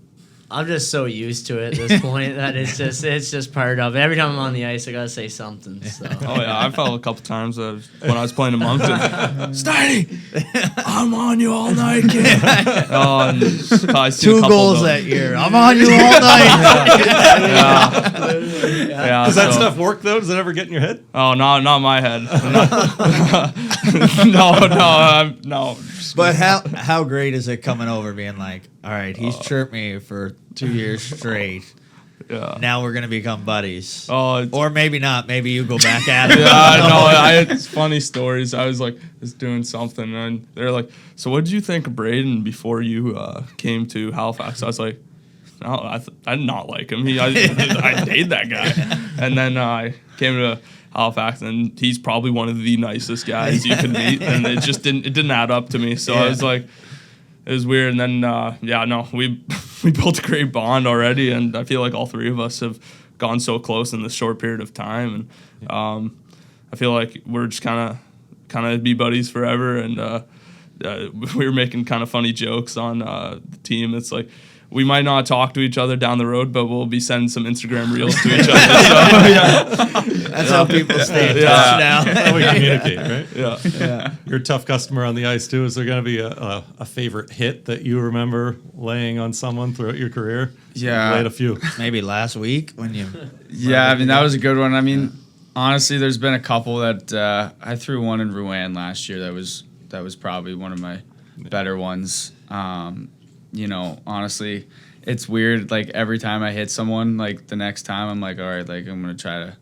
I'm just so used to it at this point that it's just part of it. Every time I'm on the ice, I gotta say something. So. Oh yeah, I felt a couple times when I was playing in Moncton. Steiny, I'm on you all night, kid. Oh, and I see 2 goals that year. I'm on you all night. Yeah. Does that stuff work though? Does it ever get in your head? Oh, not my head. No. But how great is it coming over being like, all right, he's chirped me for 2 years straight. Yeah. Now we're gonna become buddies. Oh, Or maybe not. Maybe you go back at him. I had funny stories. I was doing something, and they're like, "So what did you think of Braeden before you came to Halifax?" I was like, "No, I did not like him. I hate that guy." And then I came to Halifax, and he's probably one of the nicest guys you could meet, and it didn't add up to me. So I was like, it was weird. And then we built a great bond already, and I feel like all three of us have gone so close in this short period of time. And I feel like we're just kind of be buddies forever. And we were making kind of funny jokes on the team. It's like, we might not talk to each other down the road, but we'll be sending some Instagram reels to each other. So, yeah. That's how people stay in touch now. That's how we communicate, right? Yeah. You're a tough customer on the ice too. Is there going to be a favorite hit that you remember laying on someone throughout your career? Yeah. You laid a few. Maybe last week when you. Yeah, I mean, that was a good one. I mean, honestly, there's been a couple that I threw one in Rouen last year that was probably one of my better ones. You know, honestly, it's weird. Like, every time I hit someone, like, the next time I'm like, all right, like, I'm going to try to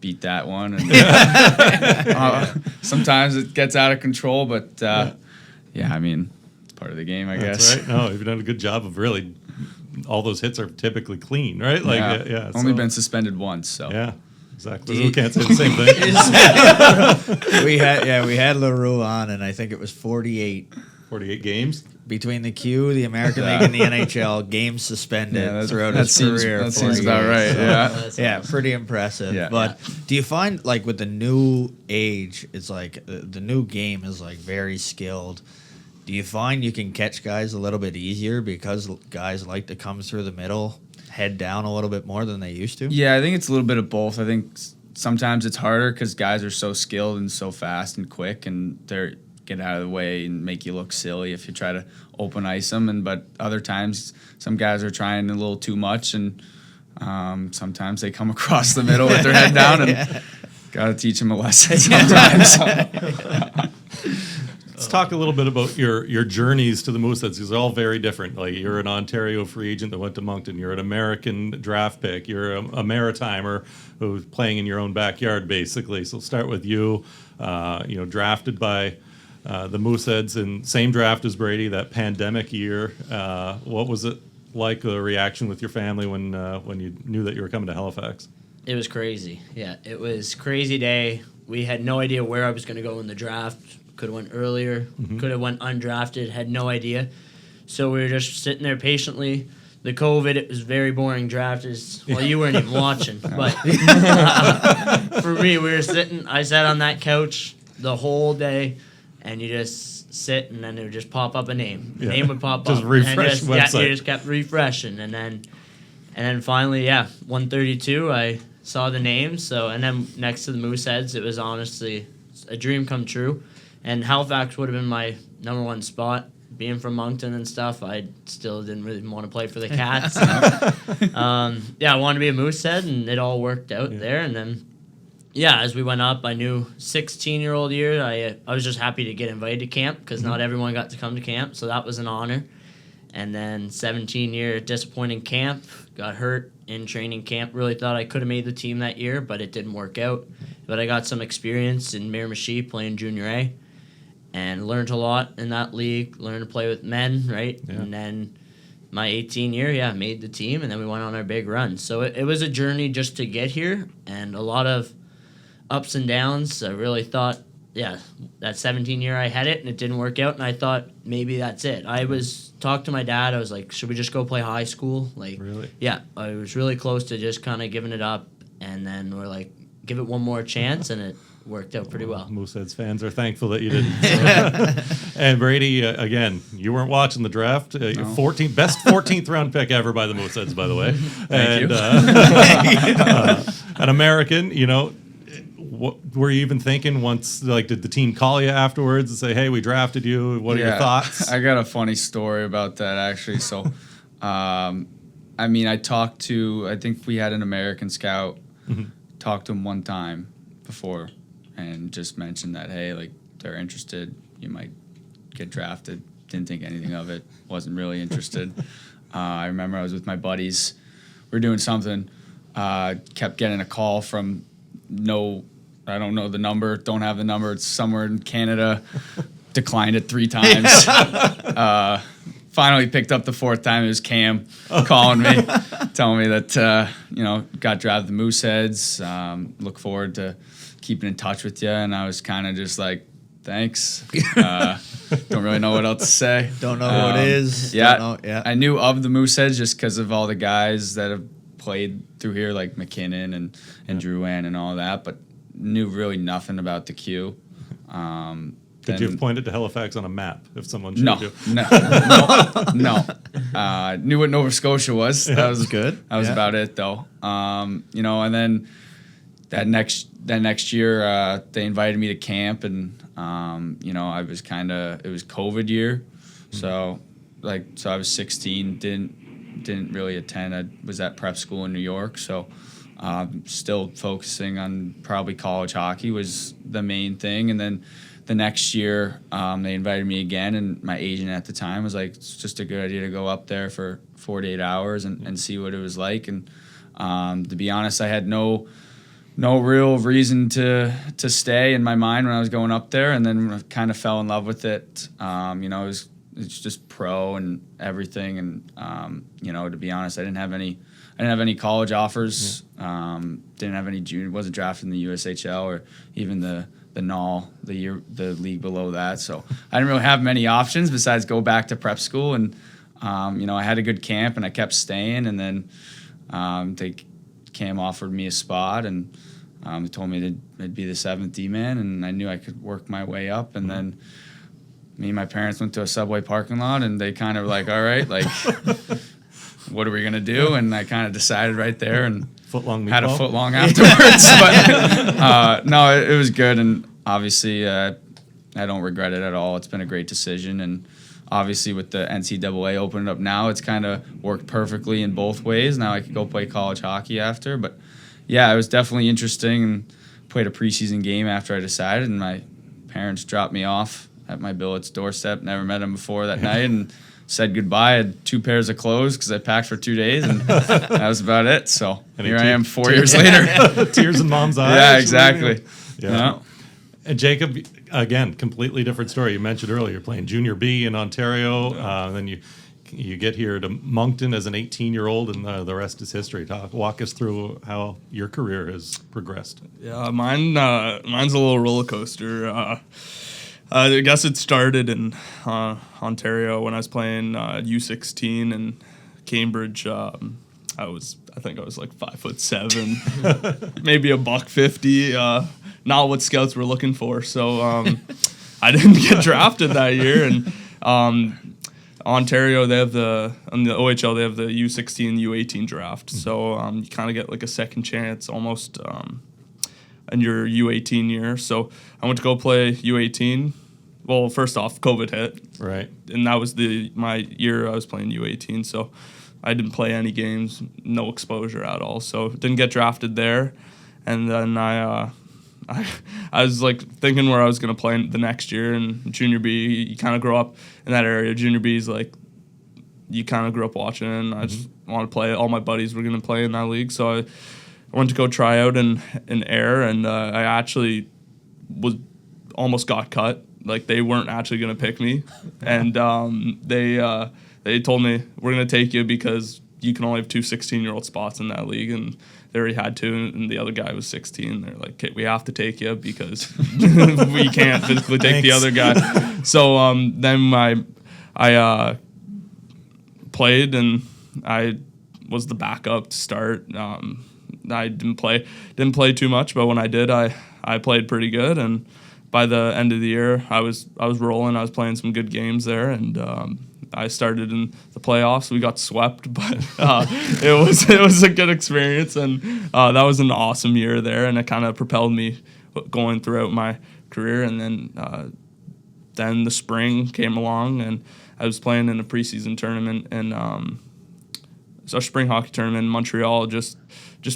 beat that one. And sometimes it gets out of control, but yeah, I mean, it's part of the game, I guess. That's right. No, you've done a good job of really, all those hits are typically clean, right? Like, yeah. Only been suspended once, so. Yeah, exactly. We can't say the same thing. we had LaRue on, and I think it was 48. 48 games. Between the Q, the American League, and the NHL, games suspended throughout his career. That seems about right, So, yeah, pretty impressive. Yeah. But do you find, like, with the new age, it's like the new game is, like, very skilled. Do you find you can catch guys a little bit easier because guys like to come through the middle, head down a little bit more than they used to? Yeah, I think it's a little bit of both. I think sometimes it's harder because guys are so skilled and so fast and quick, and they're get out of the way and make you look silly if you try to open ice them. But other times, some guys are trying a little too much, and sometimes they come across the middle with their head down, and got to teach them a lesson sometimes. Let's talk a little bit about your journeys to the Mooseheads, because they're all very different. Like, you're an Ontario free agent that went to Moncton. You're an American draft pick. You're a Maritimer who's playing in your own backyard, basically. So start with you. Drafted by the Mooseheads in same draft as Brady, that pandemic year. What was it like, the reaction with your family when you knew that you were coming to Halifax? It was crazy. Yeah, it was crazy day. We had no idea where I was going to go in the draft. Could have went earlier. Could have went undrafted. Had no idea. So we were just sitting there patiently. The COVID, it was very boring draft. Well, you weren't even watching. But for me, we were sitting. I sat on that couch the whole day. And you just sit, and then it would just pop up a name. Yeah. Name would pop Just up. refresh and website. you just kept refreshing, and then finally, 132. I saw the name. So, and then next to the Mooseheads, it was honestly a dream come true. And Halifax would have been my number one spot. Being from Moncton and stuff, I still didn't really want to play for the Cats. I wanted to be a Moosehead, and it all worked out there. And then. Yeah, as we went up, I knew 16-year-old year, I was just happy to get invited to camp because not everyone got to come to camp, so that was an honor. And then 17-year disappointing camp, got hurt in training camp. Really thought I could have made the team that year, but it didn't work out. But I got some experience in Miramichi playing Junior A and learned a lot in that league, learned to play with men, right? Yeah. And then my 18 year, made the team, and then we went on our big run. So it was a journey just to get here and a lot of ups and downs. I really thought, that 17 year I had it, and it didn't work out, and I thought maybe that's it. I was talked to my dad. I was like, should we just go play high school? Like, Really? Yeah, I was really close to just kind of giving it up, and then we're like, give it one more chance, and it worked out pretty well. Mooseheads fans are thankful that you didn't. And Brady, again, you weren't watching the draft. Your 14th round pick ever by the Mooseheads, by the way. Thank you. An American, what were you even thinking once, like, did the team call you afterwards and say, hey, we drafted you? What are your thoughts? I got a funny story about that, actually. So, I think we had an American scout, talked to him one time before and just mentioned that, hey, like, they're interested. You might get drafted. Didn't think anything of it. Wasn't really interested. I remember I was with my buddies. We were doing something. Kept getting a call from I don't know the number. Don't have the number. It's somewhere in Canada. Declined it 3 times. Finally picked up the 4th time. It was Cam calling me, telling me that, got drafted the Mooseheads. Look forward to keeping in touch with you. And I was kind of just like, thanks. Don't really know what else to say. Don't know who it is. Yeah. I knew of the Mooseheads just because of all the guys that have played through here, like MacKinnon and Drouin and all that, but knew really nothing about the Q. Could you have pointed to Halifax on a map if someone showed you? No. Knew what Nova Scotia was. That was good. That was about it, though. You know, and then that next year, they invited me to camp, and you know, it was COVID year, so I was 16, didn't really attend. I was at prep school in New York, so still focusing on probably college hockey was the main thing, and then. The next year, they invited me again, and my agent at the time was like, it's just a good idea to go up there for 48 hours and see what it was like. And to be honest, I had no real reason to stay in my mind when I was going up there, and then I kind of fell in love with it. You know, it's just pro and everything, and you know, to be honest, I didn't have any college offers. Didn't have any junior. Wasn't drafted in the USHL or even the NAL, the league below that. So I didn't really have many options besides go back to prep school. And, you know, I had a good camp and I kept staying. And then Cam offered me a spot, and he told me I'd be the 7th D-man, and I knew I could work my way up. And then me and my parents went to a Subway parking lot, and they kind of were like, all right, like, what are we going to do? And I kind of decided right there, and had a foot long afterwards. But no, it was good, and obviously I don't regret it at all. It's been a great decision, and obviously with the NCAA opening up now, it's kind of worked perfectly in both ways. Now I could go play college hockey after, but yeah, it was definitely interesting, and played a preseason game after I decided, and my parents dropped me off at my billet's doorstep. Never met him before that night, and said goodbye. I had 2 pairs of clothes because I packed for 2 days, and that was about it. So here I am 4 years later. Tears in mom's eyes. Yeah, exactly. Yeah. And Jacob, again, completely different story. You mentioned earlier you're playing Junior B in Ontario. Then you get here to Moncton as an 18-year-old, and the rest is history. Walk us through how your career has progressed. Yeah, mine's a little roller coaster. I guess it started in Ontario when I was playing U16 in Cambridge. I think I was like 5'7", maybe $150. Not what scouts were looking for, so I didn't get drafted that year. And Ontario, they have on the OHL, they have the U16, U18 draft. So you kind of get like a second chance almost in your U18 year. So I went to go play U18. Well, first off, COVID hit. Right. And that was my year I was playing U18. So I didn't play any games, no exposure at all. So didn't get drafted there. And then I was like thinking where I was going to play the next year. And Junior B, you kind of grow up in that area. Junior B is like, you kind of grew up watching it, and I just want to play. All my buddies were going to play in that league. So I went to go try out in Ayr, and I actually almost got cut. Like, they weren't actually going to pick me. And they told me, we're going to take you because you can only have 2 16-year-old spots in that league. And they already had 2, and the other guy was 16. They're like, okay, we have to take you because we can't physically take the other guy. So then I played, and I was the backup to start. I didn't play too much, but when I did, I played pretty good. And by the end of the year, I was rolling. I was playing some good games there, and I started in the playoffs. We got swept, but it was a good experience, and that was an awesome year there, and it kind of propelled me going throughout my career. And then the spring came along, and I was playing in a preseason tournament, and a spring hockey tournament in Montreal, just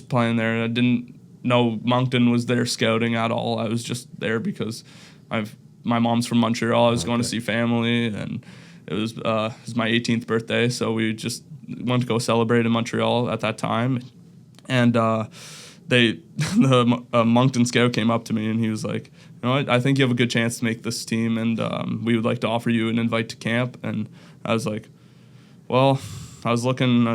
playing there. I didn't know Moncton was there scouting at all. I was just there because my mom's from Montreal. I was going to see family, and it was my 18th birthday, so we just went to go celebrate in Montreal at that time. And the Moncton scout came up to me, and he was like, you know what, I think you have a good chance to make this team, and we would like to offer you an invite to camp. And I was like, well, I was looking,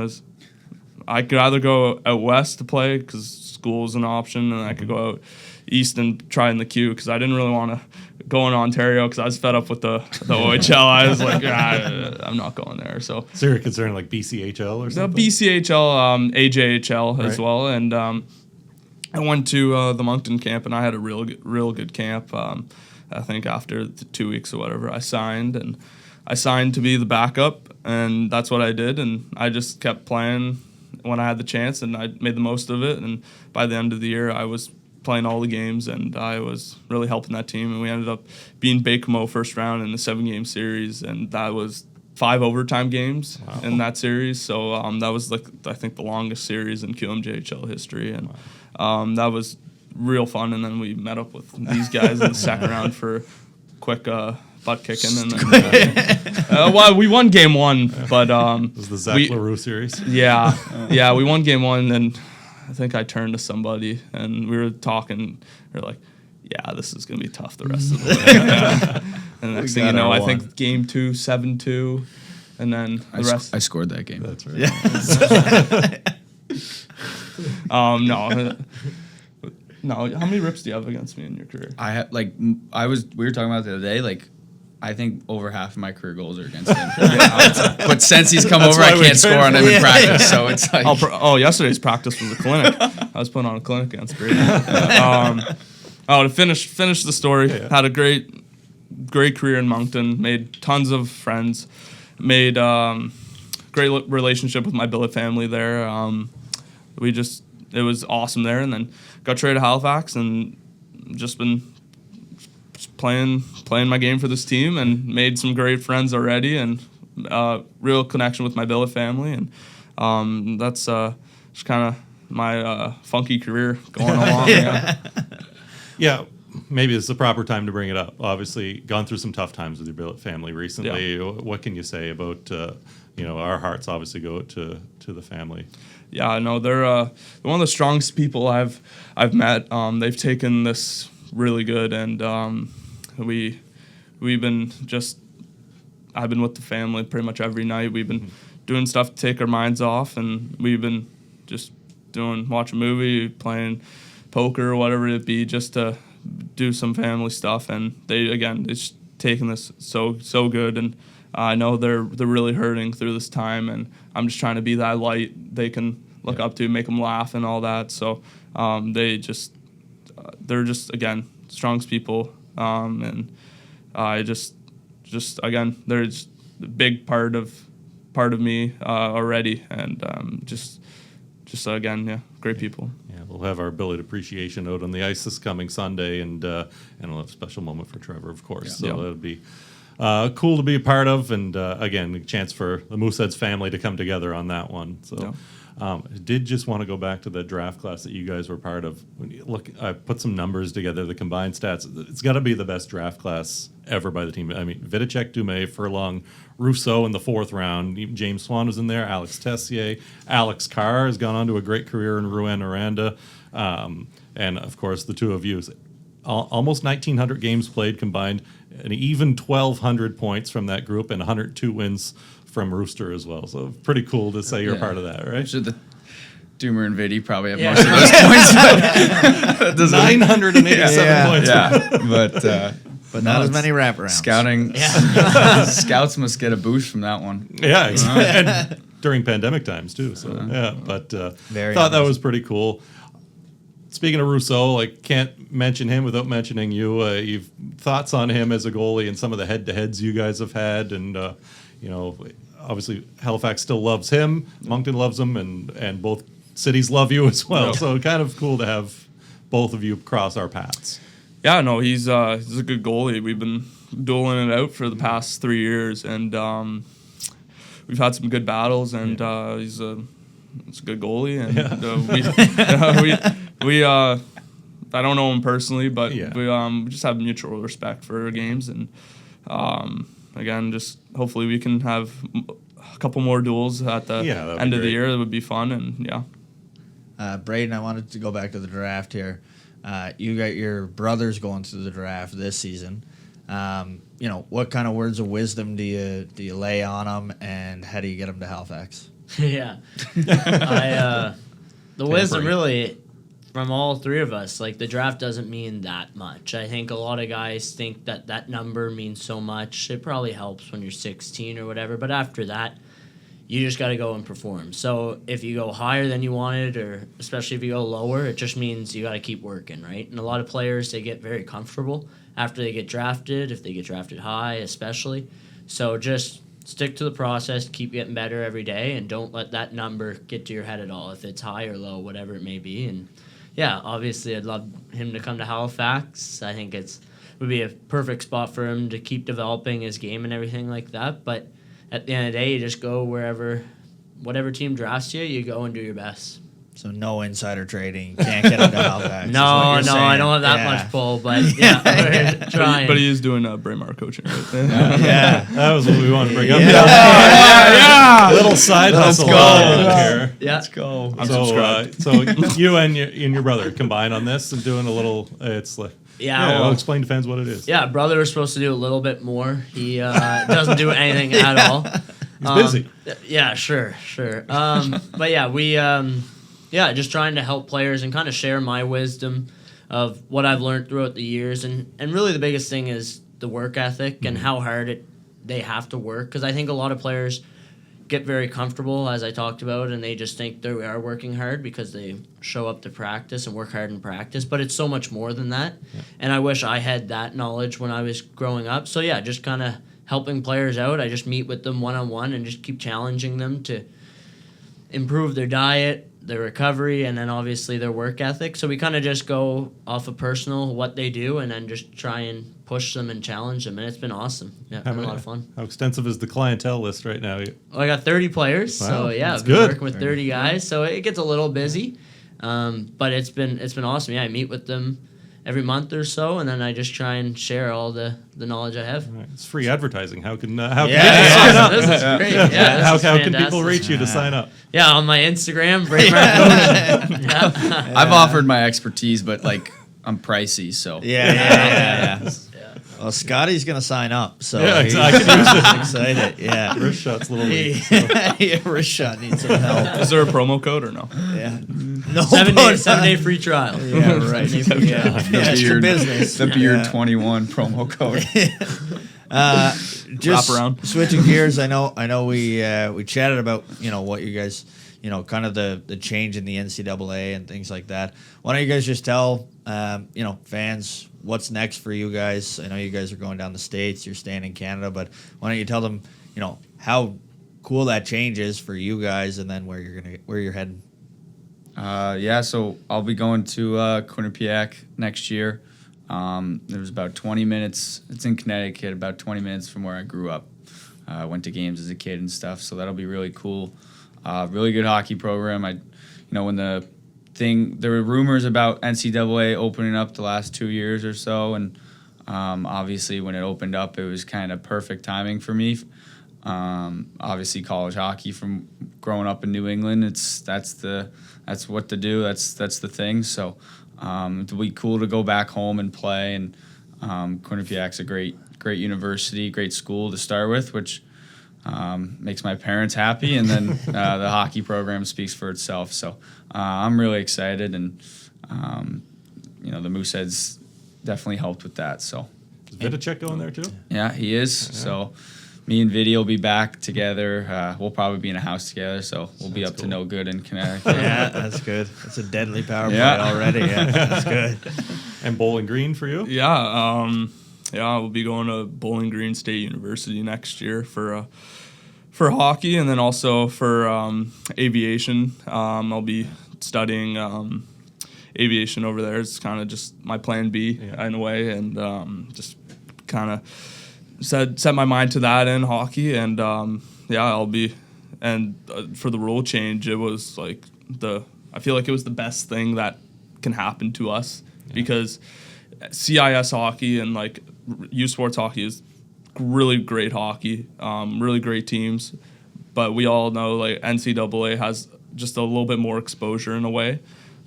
I could either go out west to play because school is an option, and I could go out east and try in the Q because I didn't really want to go in Ontario because I was fed up with the OHL. I was like, I'm not going there. So you're concerned like BCHL or something? The BCHL, AJHL as well. And I went to the Moncton camp, and I had a real good camp. I think after the 2 weeks or whatever, I signed to be the backup, and that's what I did. And I just kept playing when I had the chance, and I made the most of it. And by the end of the year, I was playing all the games, and I was really helping that team. And we ended up being Bakemo first round in the 7-game series, and that was 5 overtime games in that series. So that was I think the longest series in QMJHL history, and that was real fun. And then we met up with these guys in the second round for quick butt kicking, and then well, we won game 1, but It was the Zach LaRue series. yeah, we won game 1, and I think I turned to somebody and we were talking. We are like, yeah, this is gonna be tough the rest of the way. And the next thing you know, I think game 2, 7-2, and then the rest. I scored that game. That's right. No. No, how many rips do you have against me in your career? I had we were talking about it the other day, like I think over half of my career goals are against him. But since he's come over, I can't score on him in practice. So it's like Yesterday's practice was a clinic. I was putting on a clinic against Brady. To finish the story, had a great career in Moncton, made tons of friends, made great relationship with my billet family there. It was awesome there, and then got traded to Halifax and just been playing my game for this team and made some great friends already, and real connection with my billet family, and that's just kind of my funky career going along. Yeah, maybe it's the proper time to bring it up. Obviously, gone through some tough times with your billet family recently. Yeah. What can you say about our hearts obviously go to the family. Yeah, no, they're one of the strongest people I've met. They've taken this really good, and I've been with the family pretty much every night. We've been doing stuff to take our minds off, and we've been just watch a movie, playing poker or whatever it be, just to do some family stuff. And it's taken this so good, and I know they're really hurting through this time, and I'm just trying to be that light they can look up to, make them laugh and all that. So they're just again strongest people, and I just again they're just a big part of me already, and just again great people. Yeah, we'll have our billet appreciation out on the ice this coming Sunday, and we'll have a special moment for Trevor, of course. So it'll be cool to be a part of, and again, a chance for the Mooseheads family to come together on that one. So I did just want to go back to the draft class that you guys were part of. When you look, I put some numbers together, the combined stats. It's got to be the best draft class ever by the team. I mean, Vidicek, Dumais, Furlong, Rousseau in the 4th round. James Swan was in there. Alex Tessier. Alex Carr has gone on to a great career in Rouen-Noranda. And, of course, the two of you. Almost 1,900 games played combined, and even 1,200 points from that group, and 102 wins from Rooster as well. So pretty cool to say you're part of that, right? Sure, the Doomer and Vidi probably have most of those points. 987 points. Yeah, but not as many wraparounds. Scouting, scouts must get a boost from that one. Yeah, exactly. And during pandemic times too. So but thought that was pretty cool. Speaking of Rousseau, can't mention him without mentioning you. You've thoughts on him as a goalie and some of the head-to-heads you guys have had, and obviously Halifax still loves him, Moncton loves him, and both cities love you as well. So kind of cool to have both of you cross our paths. Yeah, no, he's a good goalie. We've been dueling it out for the past 3 years, and we've had some good battles, and he's a good goalie, and we I don't know him personally, but we just have mutual respect for our games, and again, just hopefully we can have a couple more duels at the end of the year. That would be fun, and Braden, I wanted to go back to the draft here. You got your brothers going to the draft this season. What kind of words of wisdom do you lay on them, and how do you get them to Halifax? Yeah, the wisdom really from all three of us. The draft doesn't mean that much. I think a lot of guys think that number means so much. It probably helps when you're 16 or whatever, but after that, you just got to go and perform. So if you go higher than you wanted, or especially if you go lower, it just means you got to keep working, right? And a lot of players, they get very comfortable after they get drafted, if they get drafted high especially. So just stick to the process, keep getting better every day, and don't let that number get to your head at all, if it's high or low, whatever it may be. And yeah, obviously I'd love him to come to Halifax. I think would be a perfect spot for him to keep developing his game and everything like that. But at the end of the day, you just go whatever team drafts you, you go and do your best. So no insider trading. You can't get him to Halifax. No, I don't have that much pull, but yeah, we're trying. But he is doing Braemar coaching, right? Yeah, that was what we wanted to bring up. Yeah. Little side hustle here. Yeah. Let's go. I'm subscribed. So you and your brother combine on this and doing a little. It's like Yeah, I'll explain to fans what it is. Yeah, brother was supposed to do a little bit more. He doesn't do anything at all. He's busy. Yeah, sure. But yeah, we just trying to help players and kind of share my wisdom of what I've learned throughout the years, and really the biggest thing is the work ethic and how hard they have to work, because I think a lot of players get very comfortable, as I talked about, and they just think they are working hard because they show up to practice and work hard in practice, but it's so much more than that. Yeah. And I wish I had that knowledge when I was growing up. So yeah, just kind of helping players out. I just meet with them one-on-one and just keep challenging them to improve their diet, their recovery, and then obviously their work ethic. So we kind of just go off of personal, what they do, and then just try and push them and challenge them, and it's been awesome. Yeah, it's been a lot of fun. How extensive is the clientele list right now? Well, I got 30 players, wow, so yeah, I've been working with 30 guys, so it gets a little busy, but it's been awesome. Yeah, I meet with them every month or so, and then I just try and share all the knowledge I have. Right. It's free advertising. How can this is great. Yeah, how can people reach you to sign up? Yeah, on my Instagram, Brady Marchand. I've offered my expertise, but like I'm pricey, so yeah. Well, Scotty's gonna sign up, so yeah, exactly. He's excited. Yeah, wrist shot's a little weak. Yeah, wrist shot needs some help. Is there a promo code or no? Yeah, no. 7-day free trial. Yeah, right. Extra business. That'd be your 21 promo code. Just wrap around. Switching gears. I know we chatted about what you guys kind of the change in the NCAA and things like that. Why don't you guys just tell fans what's next for you guys? I know you guys are going down the States, you're staying in Canada, but why don't you tell them, how cool that change is for you guys, and then where you're heading? So I'll be going to Quinnipiac next year. There's about 20 minutes. It's in Connecticut, about 20 minutes from where I grew up. I went to games as a kid and stuff, so that'll be really cool. Really good hockey program. When there were rumors about NCAA opening up the last 2 years or so, and obviously when it opened up, it was kind of perfect timing for me. Obviously college hockey, from growing up in New England, that's what to do. That's the thing. So it'll be cool to go back home and play. And Quinnipiac's a great university, great school to start with, which makes my parents happy, and then the hockey program speaks for itself. So I'm really excited, and the Mooseheads definitely helped with that. So is Vidicek going there too? Yeah, he is. Yeah. So me and Vidi will be back together. We'll probably be in a house together, so we'll be up to no good in Connecticut. Yeah, that's good. That's a deadly power play already. Yeah, that's good. And Bowling Green for you? Yeah, we'll be going to Bowling Green State University next year for hockey, and then also for aviation. I'll be studying aviation over there. It's kind of just my plan B in a way, and just kind of set my mind to that in hockey. And I'll be, and for the rule change, it was like I feel like it was the best thing that can happen to us, because CIS hockey and like U Sports hockey is really great hockey, really great teams, but we all know like NCAA has just a little bit more exposure in a way.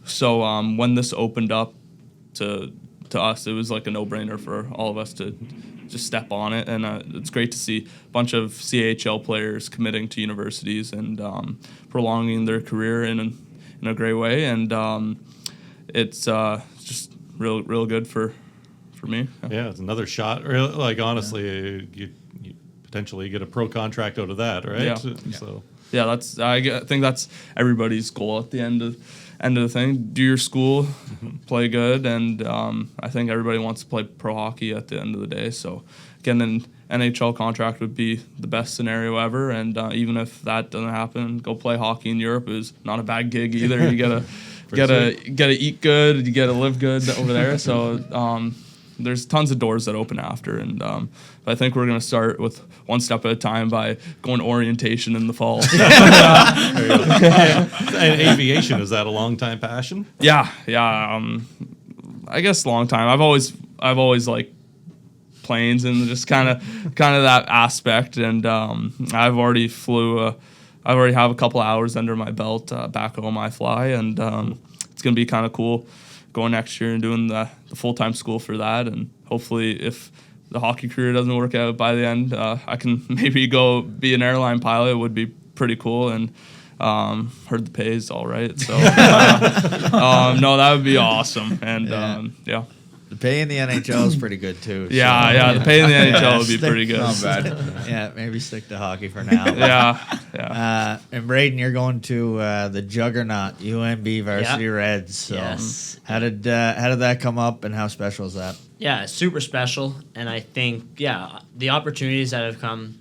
So when this opened up to us, it was like a no-brainer for all of us to just step on it, and it's great to see a bunch of CHL players committing to universities and prolonging their career in a great way, and it's just real good for me. Yeah, it's another shot. Like honestly, you potentially get a pro contract out of that, right? Yeah. So yeah, I think that's everybody's goal at the end of the thing. Do your school, play good, and I think everybody wants to play pro hockey at the end of the day. So getting an NHL contract would be the best scenario ever, and even if that doesn't happen, go play hockey in Europe is not a bad gig either. You gotta eat good, you gotta live good over there. So there's tons of doors that open after, and I think we're gonna start with one step at a time by going to orientation in the fall. And aviation, is that a long time passion? Yeah. I guess long time. I've always liked planes and just kind of that aspect, and I've already I already have a couple hours under my belt back home. I fly, and it's gonna be kind of cool going next year and doing the full-time school for that, and hopefully if the hockey career doesn't work out by the end, I can maybe go be an airline pilot. It would be pretty cool, and heard the pay is all right, so no, that would be awesome. And yeah. The pay in the NHL is pretty good too. Yeah, the pay in the NHL would be pretty good. Not bad. Yeah, maybe stick to hockey for now. Yeah. And Braeden, you're going to the juggernaut UNB Varsity Reds. So Yes. how did that come up, and how special is that? Yeah, it's super special, and I think the opportunities that have come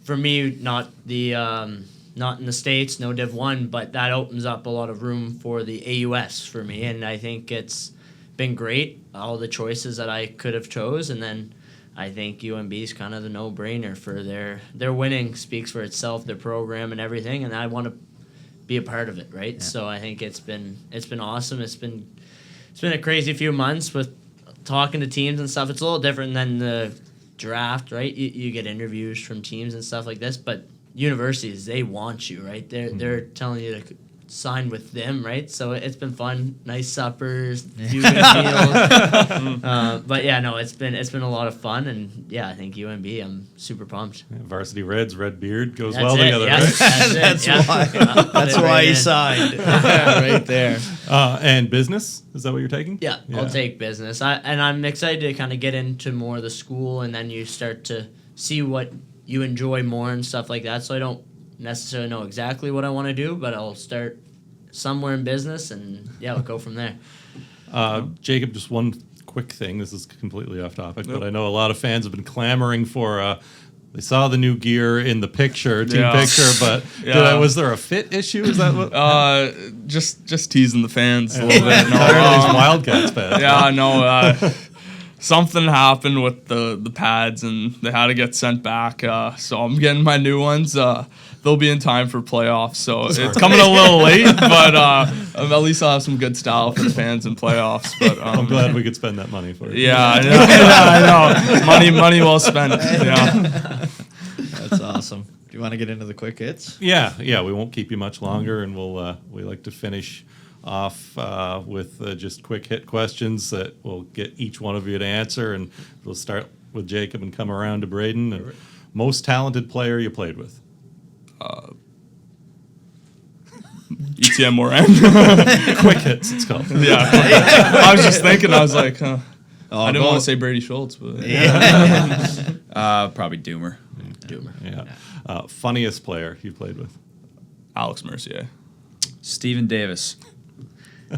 for me, not in the States, no Div 1, but that opens up a lot of room for the AUS for me, and I think it's been great, all the choices that I could have chose, and then I think UNB is kind of the no-brainer for their winning speaks for itself, their program and everything, and I want to be a part of it, right? Yeah. So I think it's been awesome. It's been a crazy few months with talking to teams and stuff. It's a little different than the draft, right? You get interviews from teams and stuff like this, but universities, they want you, right? They're telling you to sign with them, right? So it's been fun, nice suppers, few good meals. But yeah, no, it's been a lot of fun, and yeah, I think UNB, I'm super pumped. Yeah, Varsity Reds, red beard goes That's well it, together, yes, right? That's why he signed right there. And business, is that what you're taking? Yeah, I'll take business. I'm excited to kind of get into more of the school, and then you start to see what you enjoy more and stuff like that. So I don't necessarily know exactly what I want to do, but I'll start somewhere in business, and we'll go from there. Jacob, just one quick thing. This is completely off topic, but I know a lot of fans have been clamoring for. They saw the new gear in the team picture, but was there a fit issue? Is that what? Just teasing the fans a little bit. No, these Wildcats fans. Yeah, no. Something happened with the pads, and they had to get sent back. So I'm getting my new ones. They'll be in time for playoffs, so it's coming a little late, but at least I'll have some good style for the fans in playoffs. But I'm glad we could spend that money for it. Yeah, I know. Money well spent. Yeah. That's awesome. Do you want to get into the quick hits? Yeah. We won't keep you much longer, and we like to finish off with just quick hit questions that we'll get each one of you to answer, and we'll start with Jacob and come around to Braeden. And most talented player you played with? ETM Moran. Quick hits, it's called. Yeah. I was just thinking, I was like, I didn't want to say Brady Schultz, but Probably Doomer. Yeah. Funniest player you played with? Alex Mercier. Steven Davis.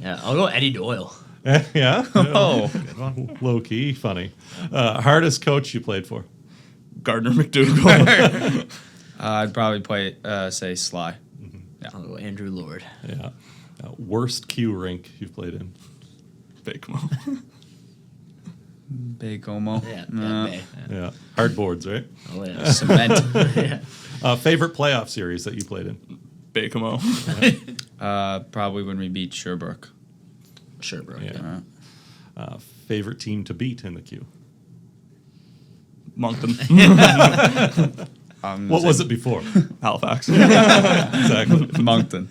Yeah, I'll go Eddie Doyle. Yeah. Oh, good one. Low key, funny. Hardest coach you played for? Gardner McDougall. I'd probably say Sly. Yeah. I'll go Andrew Lord. Yeah. Worst Q rink you've played in? Bakemo. Big Como. Yeah. Hard boards, right? Oh yeah. Cement. Favorite playoff series that you played in? Bakemo. Probably when we beat Sherbrooke. Sherbrooke. Yeah. Favorite team to beat in the Q? Moncton. What was it before? Halifax. Exactly. Moncton.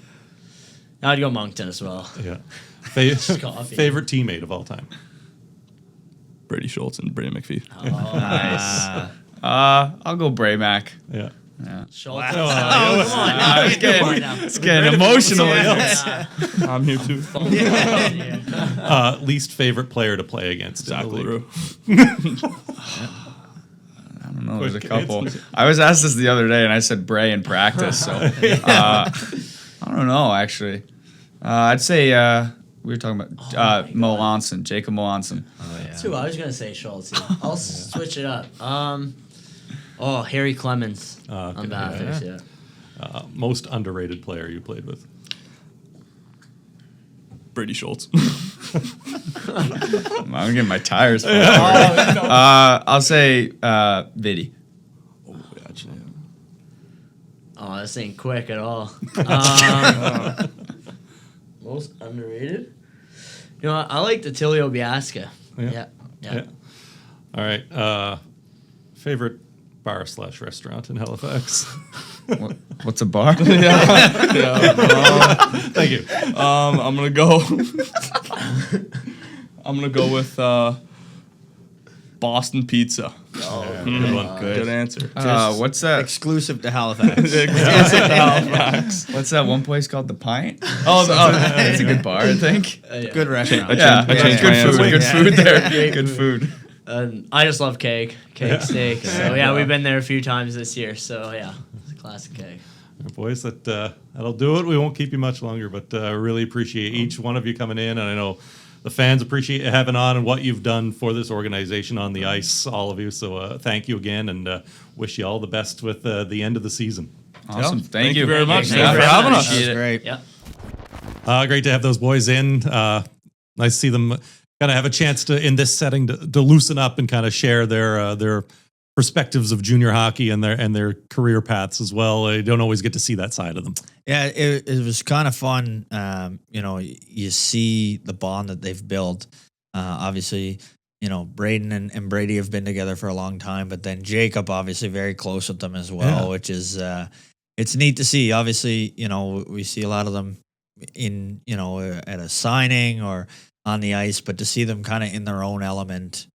I'd go Moncton as well. Yeah. Coffee. Favorite teammate of all time? Brady Schultz and Brady MacPhee. Oh, Nice. I'll go Braymac. Yeah. Schultz. Wow. Come on now. It's getting emotional. I'm here too. Least favorite player to play against? Zach in the league? LaRue. I don't No, there's a Quick couple. answers. I was asked this the other day, and I said Bray in practice. So I don't know, actually. I'd say we were talking about Mo Lonson, Jacob Mo Lonson. Oh, yeah. That's who I was gonna say, Schultz. I'll switch it up. Harry Clemens on Okay. Panthers. Yeah. Most underrated player you played with? Brady Schultz. I'm getting my tires. I'll say Viddy. Oh, this ain't quick at all. Most underrated. You know what? I like the Tilio Biasca. Yeah. All right. Favorite bar / restaurant in Halifax? What's a bar? Thank you. I'm gonna go. I'm gonna go with Boston Pizza. Good one. Good answer. What's that? Exclusive to Halifax. Halifax. What's that one place called? The Pint? Oh, It's a good bar, I think. Good restaurant. Yeah, I changed my answer. Good food there. Great Good food. And I just love keg steak. So yeah, we've been there a few times this year. So yeah, it's a classic keg. All right, boys, that'll do it. We won't keep you much longer, but really appreciate each one of you coming in, and I know the fans appreciate you having on and what you've done for this organization on the ice, all of you. So thank you again, and wish you all the best with the end of the season. Awesome. Thank you you very much. Thank Thanks you for very having much. us. That was great. Yeah. Great to have those boys in. Nice to see them kind of have a chance to, in this setting, to loosen up and kind of share their perspectives of junior hockey and their career paths as well. I don't always get to see that side of them. Yeah, it was kind of fun. You see the bond that they've built. Obviously, Braeden and Brady have been together for a long time, but then Jacob obviously very close with them as well, which is it's neat to see. Obviously, we see a lot of them in at a signing or on the ice, but to see them kind of in their own element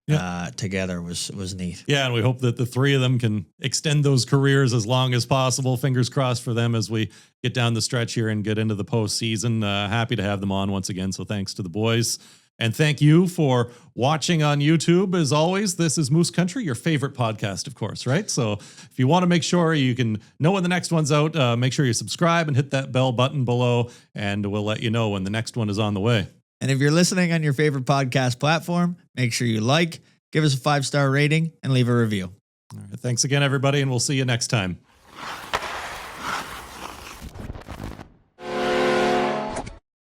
together was neat. Yeah, and we hope that the three of them can extend those careers as long as possible. Fingers crossed for them as we get down the stretch here and get into the postseason. Happy to have them on once again, so thanks to the boys. And thank you for watching on YouTube. As always, this is Moose Country, your favorite podcast, of course, right? So if you want to make sure you can know when the next one's out, make sure you subscribe and hit that bell button below, and we'll let you know when the next one is on the way. And if you're listening on your favorite podcast platform, make sure you give us a 5-star rating, and leave a review. All right, thanks again, everybody, and we'll see you next time.